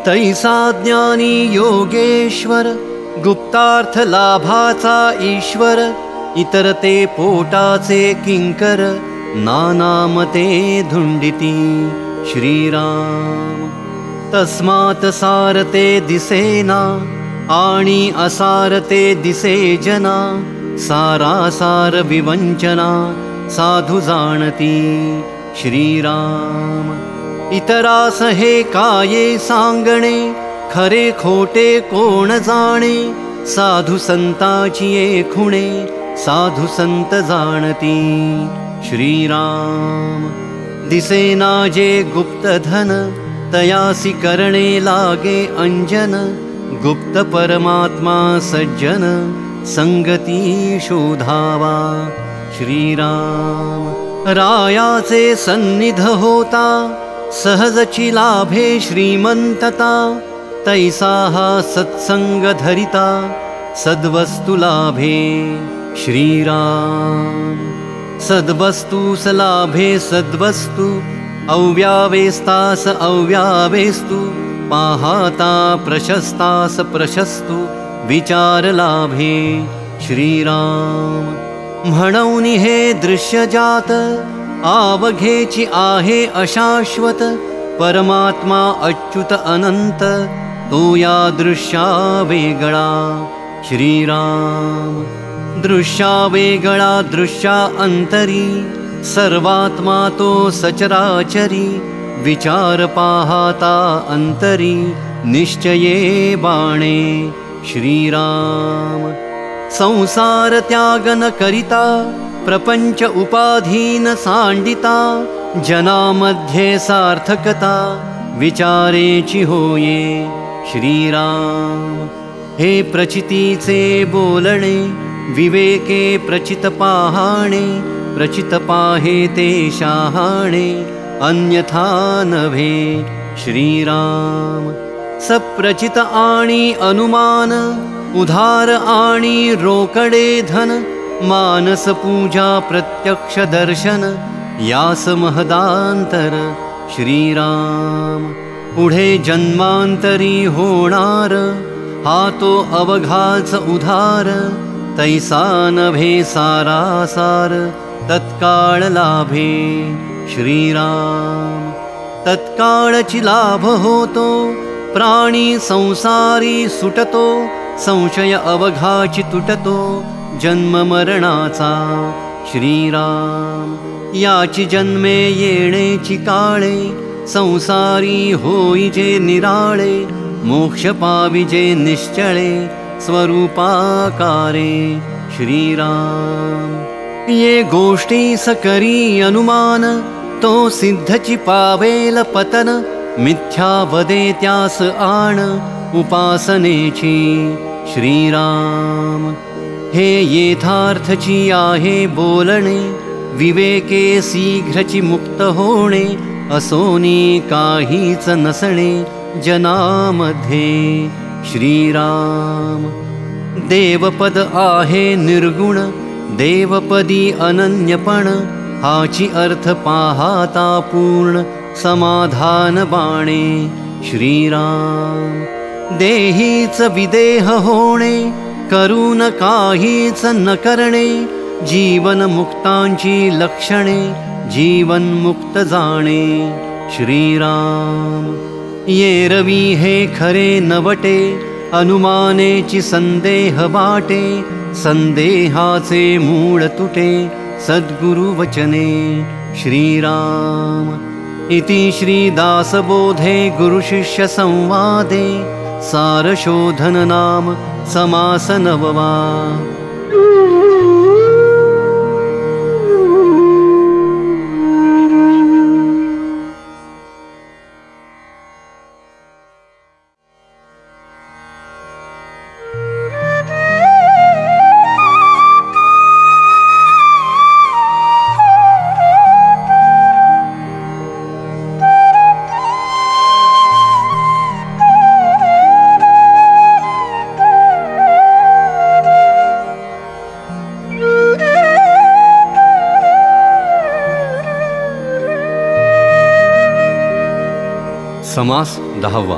A: तैसा ज्ञानी योगेश्वर, गुप्तार्थ लाभाचा ईश्वर, इतर ते पोटाचे किंकर, नानामते धुंडिती। श्रीराम। तस्मात् सारते दिसेना, आणि असारते दिसे जना, सारासार विवंचना, साधु जाणती। श्रीराम। इतरास हे काये सांगणे, खरे खोटे कोण जाणे, साधु संताची खुणे, साधु संत जाणती। श्रीराम। दिसेना जे गुप्त धन, तयासी करणे लागे अंजन, गुप्त परमात्मा सज्जन, संगती शोधावा। श्रीराम। रायाचे सन्निध होता, सहजची लाभे श्रीमंतता, तैसा हा सत्संग धरिता, सद्वस्तु लाभे। श्रीराम। सद्वस्तुस लाभे सद्वस्तु, अव्यावेस्तास अव्यावेस्तु, पाहता प्रशस्तास प्रशस्तु, विचार लाभे। श्रीराम। म्हणून हे दृश्य जात, आवघेची आहे अशाश्वत, परमात्मा अच्युत अनंत, तो या दृश्या वेगळा। श्रीराम। दृश्या वेगळा दृश्या अंतरी, सर्वात्मा तो सचराचरी, विचार पाहता अंतरी, निश्चये बाणे। श्रीराम। संसार त्यागन करिता, प्रपंच उपाधीन सांडिता, जनामध्ये सार्थकता, विचारेची होये। श्रीराम। हे प्रचितीचे बोलणे, विवेके प्रचित पाहाणे, प्रचित पाहे ते शहाणे, अन्यथा नभे। श्रीराम। सप्रचित आणि अनुमान, उधार आणि रोकडे धन, मानस पूजा प्रत्यक्ष दर्शन, यास महदांतर। श्रीराम। पुढे जन्मांतरी होणार, हा तो अवघाच उधार, तैसा नभे सारासार, तत्काळ लाभे श्रीराम। तत्काळची लाभ होतो, प्राणी संसारी सुटतो, संशय अवघाची तुटतो, जन्म मरणाचा श्रीराम। याची जन्मे येणेची काळे, संसारी होईजे निराळे, मोक्ष पाविजे निश्चळे, स्वरूपाकारे श्रीराम। ये गोष्टी सकरी अनुमान, तो सिद्धची पावेल पतन, मिथ्या वदे त्यास आण, उपासनेची श्रीराम। हे येथार्थची आहे बोलणे, विवेके शीघ्रची मुक्त होणे, असोनी काहीच नसणे जनामध्ये श्रीराम। देवपद आहे निर्गुण, देवपदी अनन्यपण, हाची अर्थ पाहता पूर्ण समाधान बाणे श्रीराम। देहीच विदेह होणे, करून काहीच न करणे, जीवन मुक्तांची लक्षणे, जीवन मुक्त जाणे श्रीराम। ये रवी हे खरे नवटे, अनुमानेची संदेह वाटे, संदेहाचे मूळ तुटे, सद्गुरु वचने श्रीराम। इति श्रीदासबोधे गुरुशिष्य संवादे, सारशोधन नाम समास नववा।
B: समास 10वा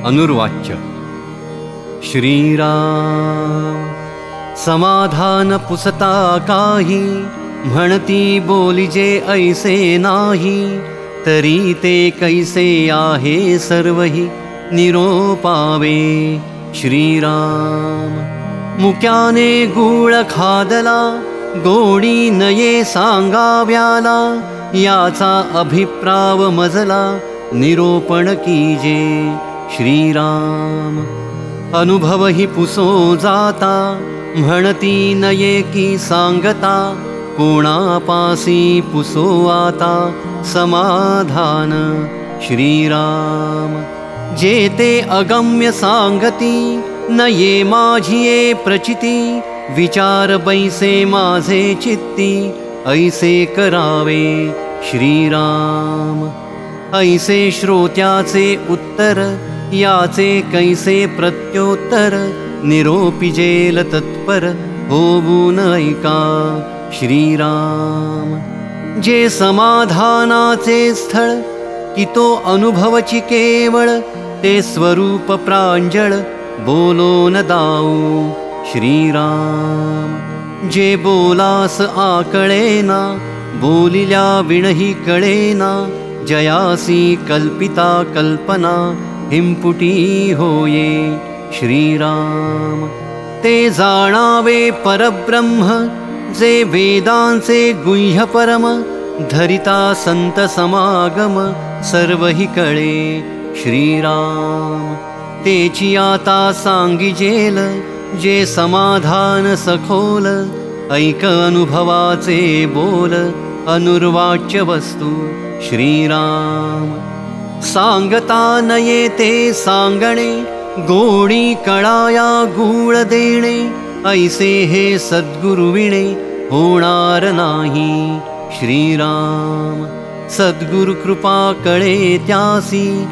B: अनुर्वाच्य।
A: श्रीराम। समाधान पुसता काही, म्हणती बोलिजे ऐसे नाही, तरी ते कैसे आहे सर्वही निरोपावे श्रीराम। मुक्याने गूळ खादला, गोडी नये सांगाव्याला, याचा अभिप्राव मजला, निरोपण कीजे श्रीराम। अनुभव ही पुसो जाता, म्हणती नये की सांगता, कोणापासी पुसो आता समाधान श्रीराम। जेते अगम्य सांगती, नये माझिये प्रचिती, विचार बैसे माझे चित्ती, ऐसे करावे श्रीराम। ऐसे श्रोत्याचे उत्तर, याचे कैसे प्रत्योत्तर, निरोपिजेल तत्पर, होऊन ऐका श्रीराम। जे समाधानाचे स्थळ, की तो अनुभवची केवळ, ते स्वरूप प्रांजळ, बोलोन दाऊ श्रीराम। जे बोलास आकळेना, बोलिल्या विणही कळेना, जयासी कल्पिता कल्पना, हिंपुटी होये श्रीराम। ते जाणावे परब्रह्म, जे वेदांचे गुह्य परम, धरिता संत समागम, सर्वही कळे श्रीराम। तेची आता सांगिजेल, जे समाधान सखोल, ऐक अनुभवाचे बोल, अनुर्वाच्य वस्तू श्रीराम। सांगता नये ते सांगणे, गोडी कळाया गूळ देणे, ऐसे हे सद्गुरुविणे, होणार नाही श्रीराम। सद्गुरु कृपा कळे त्यासी,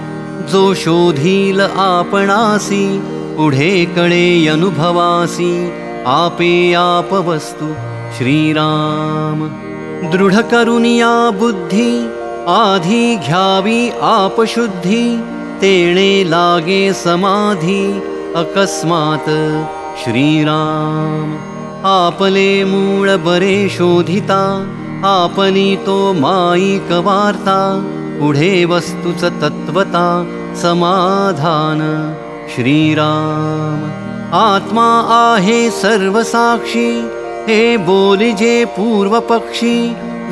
A: जो शोधील आपणासी, पुढे कळे अनुभवासी, आपे आप वस्तू श्रीराम। दृढ करुनिया बुद्धी, आधी घ्यावी आपशुद्धी तेणे लागे समाधी अकस्मात श्रीराम आपले मूळ बरे शोधिता आपली तो माईक वार्ता पुढे वस्तुच तत्वता समाधान श्रीराम आत्मा आहे सर्वसाक्षी हे बोलिजे पूर्वपक्षी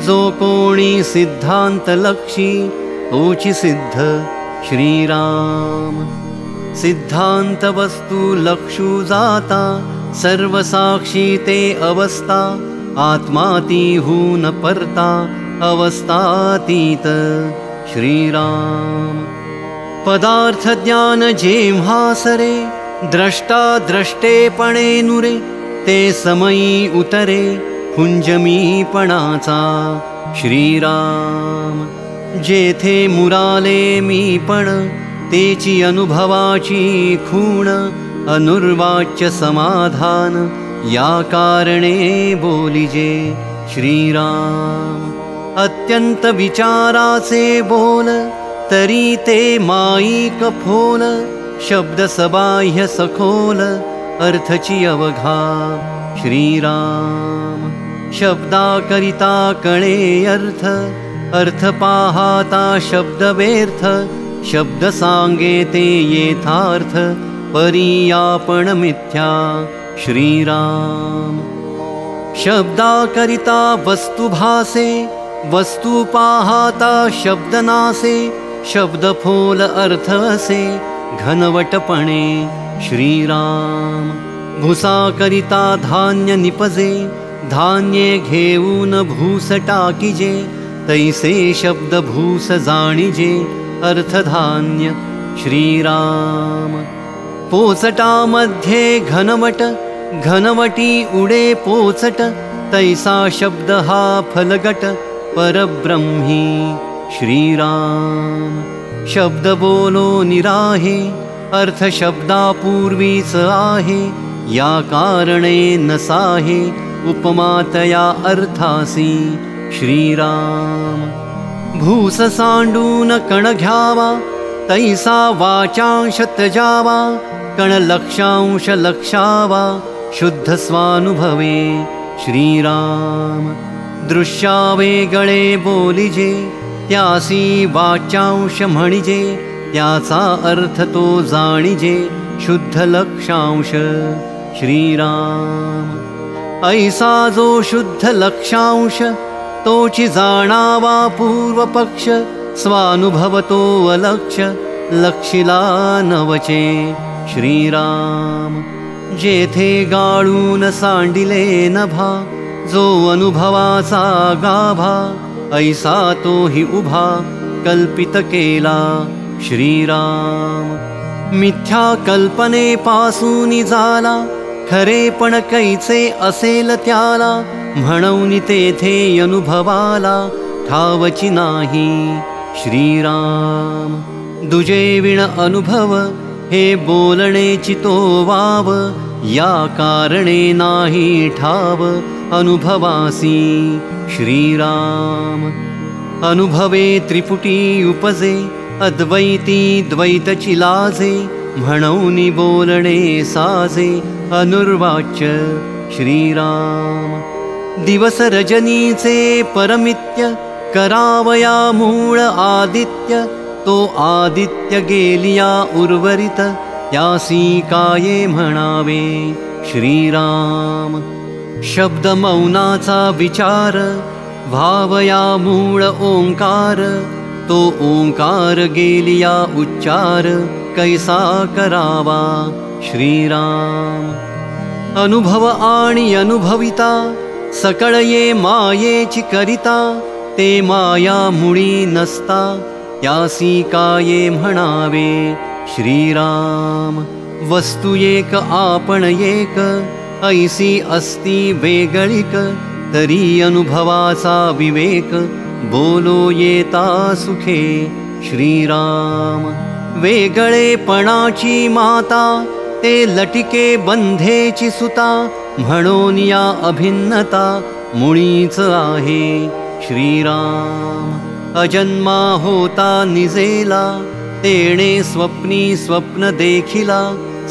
A: जो कोणी सिद्धांत लक्षी तोची सिद्ध श्रीराम सिद्धांत वस्तू लक्षू जाता सर्वसाक्षी ते अवस्था आत्मा ती हून परता अवस्थातीत श्रीराम पदार्थ ज्ञान जेव्हा सरे द्रष्टा द्रष्टेपणे नुरे ते समयी उतरे हुंजमीपणाचा श्रीराम जेथे मुराले मीपण तेची अनुभवाची खूण अनुर्वाच्य समाधान या कारणे बोलिजे श्रीराम अत्यंत विचाराचे बोल तरी ते माईक फोल शब्द सबाह्य सखोल अर्थची अवघा श्रीराम शब्दाकरिता कळे अर्थ अर्थ पाहता शब्द व्यर्थ शब्द सांगे ते येथार्थ परी मिथ्या श्रीराम शब्दाकरिता वस्तु भासे वस्तु पाहता शब्द नासे शब्द फोल अर्थ असे घनवटपणे श्रीराम भूसाकरिता धान्य निपजे धान्ये घेऊन भूस टाकीजे तैसे शब्द भूस जाणीजे अर्थधान्य श्रीराम पोचटामध्ये घनवट घनवटी उडे पोचट तैसा शब्द हा फलगट परब्रह्मी श्रीराम शब्द बोलो निराहे अर्थ शब्दापूर्वीच आहे या कारणे नसाहे उपमातया अर्थासी श्रीराम भूस सांडून कण घ्यावा तैसा वाचांश तजावा कण लक्षांश लक्षावा शुद्ध स्वानुभवे श्रीराम दृश्यावे गळे बोलिजे त्यासी वाचांश म्हणिजे त्याचा अर्थ तो जाणिजे शुद्ध लक्षांश श्रीराम ऐसा जो शुद्ध लक्षांश तोची जाणावा पूर्वपक्ष स्वानुभवतो अलक्ष लक्षिला नवचे श्रीराम जेथे गाळून सांडिले नभा जो अनुभवाचा गाभा ऐसा तो ही उभा कल्पित केला श्रीराम मिथ्या कल्पनेपासून झाला खरेपण कैचे असेल त्याला म्हणून तेथे अनुभवाला ठावची नाही श्रीराम दुजे विण अनुभव हे बोलणेची तो वाव या कारणे नाही ठाव अनुभवासी श्रीराम अनुभवे त्रिपुटी उपजे अद्वैती द्वैतची लाजे म्हणून बोलणे साजे अनुर्वाच्य श्रीराम दिवस रजनीचे परमित्य करावया मूळ आदित्य तो आदित्य गेलिया उर्वरित त्यासी काये म्हणावे श्रीराम शब्द मौनाचा विचार भावया मूळ ओंकार तो ओंकार गेलिया उच्चार कैसा करावा श्रीराम अनुभव आणि अनुभविता सकळ ये मायेची करिता ते माया मुळी नसता त्यासी काये म्हणावे श्रीराम वस्तू एक आपण एक ऐसी अस्ति वेगळिक तरी अनुभवाचा विवेक बोलो येता सुखे श्रीराम वेगळेपणाची माता ते लटिके बंधेची सुता म्हणून या अभिन्नता मुळीच आहे श्रीराम अजन्मा होता निजेला तेणे स्वप्नी स्वप्न देखिला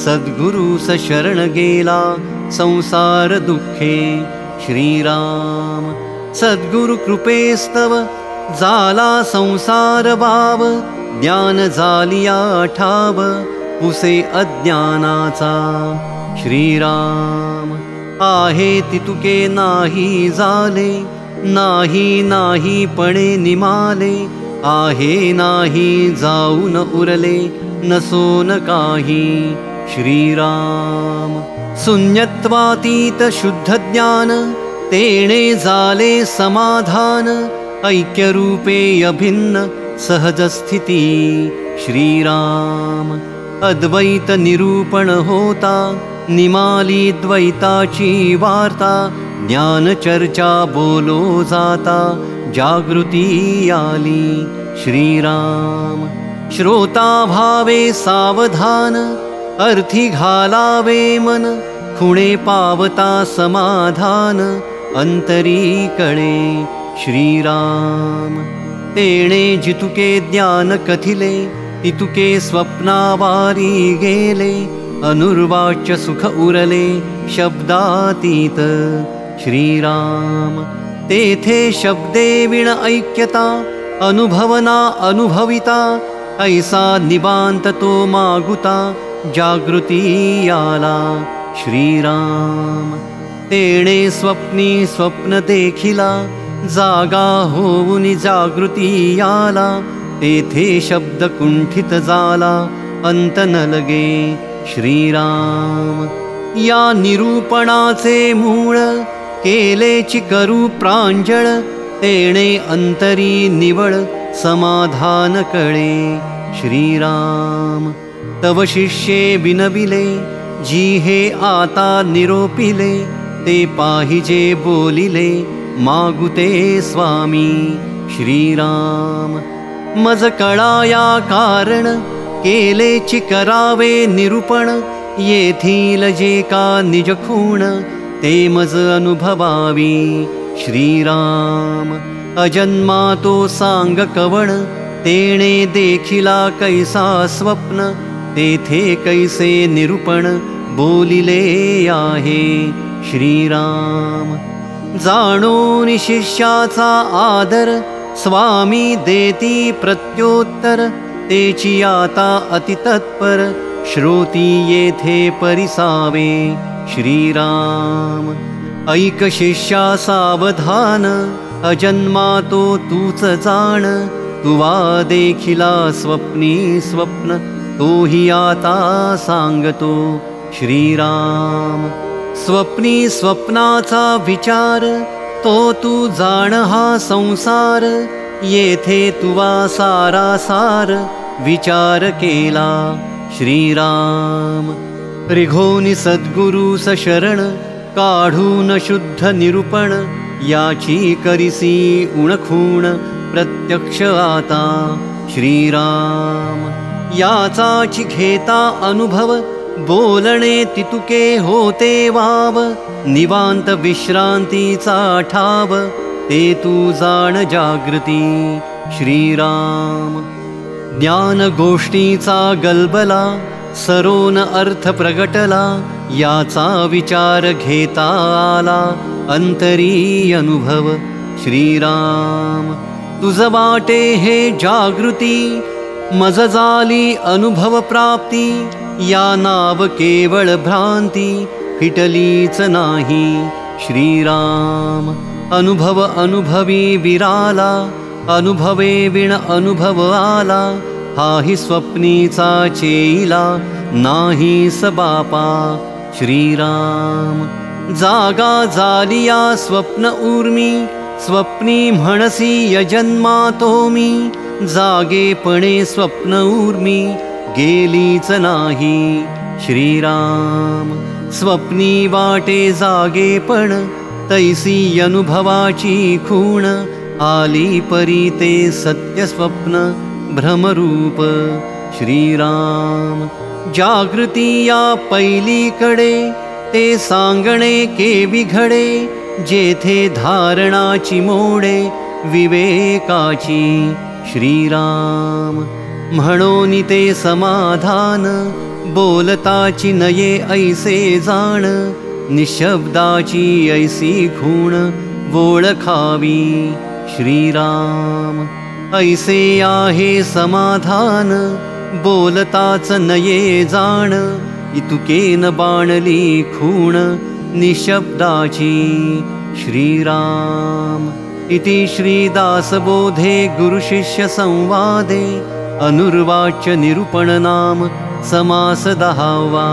A: सद्गुरु शरण गेला संसार दुःखे श्रीराम सद्गुरु कृपेस्तव जाला संसार भाव ज्ञान जालिया ठाव पुसे अज्ञानाचा श्रीराम आहे तितुके नाही झाले नाही नाही पणे निमाले आहे नाही जाऊन उरले नसोन काही श्रीराम शून्यत्वातीत शुद्ध ज्ञान तेणे झाले समाधान ऐक्यरूपे अभिन्न सहज स्थिती श्रीराम अद्वैत निरूपण होता निमाली द्वैताची वार्ता ज्ञान चर्चा बोलो जाता जागृती आली श्रीराम श्रोता भावे सावधान अर्थी घालावे मन खुणे पावता समाधान अंतरी कळे श्रीराम तेणे जितुके ज्ञान कथिले तितुके स्वप्नावारी गेले अनुर्वाच्य सुख उरले शब्दातीत श्रीराम तेथे शब्दे विण ऐक्यता अनुभवना अनुभविता ऐसा निबांत तो मागुता जागृती आला श्रीराम तेणे स्वप्नी स्वप्न देखिला जागा होऊन जागृती आला तेथे शब्द कुंठित झाला अंत न लगे श्रीराम या निरूपणाचे मूळ केलेची करू प्रांजळ तेणे अंतरी निवळ समाधान कळे श्रीराम तव शिष्ये विनविले जी हे आता निरोपिले ते पाहिजे बोलिले मागुते स्वामी श्रीराम मज कळाया कारण केलेची करावे निरूपण येथील जे का निज खूण ते मज अनुभवावी श्रीराम अजन्मा तो सांग कवण तेणे देखिला कैसा स्वप्न तेथे कैसे निरूपण बोलिले आहे श्रीराम जाणून शिष्याचा आदर स्वामी देती प्रत्योत्तर तेची आता अतितत्पर श्रोती येथे परिसावे श्रीराम ऐक शिष्या सावधान अजन्मा तो तूच जाण तुवा देखिला स्वप्नी स्वप्न तोही आता सांगतो श्रीराम स्वप्नी स्वप्नाचा विचार तो तू जाण हा संसार येथे तुवा सारासार विचार केला श्रीराम रिघोनी सद्गुरु शरण काढून शुद्ध निरूपण याची करिसी उणखूण प्रत्यक्ष आता श्रीराम याचाची घेता अनुभव बोलणे तितुके होते वाव निवांत विश्रांतीचा ठाव ते तू जाण जागृती श्रीराम ज्ञान गोष्टीचा गलबला सरोन अर्थ प्रगटला याचा विचार घेता आला अंतरी अनुभव श्रीराम तुझ वाटे हे जागृती मज झाली अनुभव प्राप्ती या नाव केवळ भ्रांती फिटलीच नाही श्रीराम अनुभव अनुभवी विराला अनुभवे विण अनुभव आला हाही स्वप्नीचा चेईला नाही सबापा श्रीराम जागा जालिया स्वप्न उर्मी स्वप्नी म्हणसी यजन्मा तो मी जागेपणे स्वप्न उर्मी गेलीच नाही श्रीराम स्वप्नी वाटे जागेपण तैसी अनुभवाची खूण आली परी ते सत्य स्वप्न भ्रमरूप श्रीराम जागृती या पैलीकडे ते सांगणे केवी घडे जेथे धारणाची मोडे विवेकाची श्रीराम म्हणोनी ते समाधान बोलताची नये ऐसे जाण निशब्दाची ऐसी खूण ओळखावी श्रीराम ऐसे आहे समाधान बोलताच नये जाण इतुकेन बाणली खूण निशब्दाची श्रीराम इति श्रीदासबोधे गुरुशिष्य संवादे अनुर्वाच्य निरूपण नाम समास 10वा।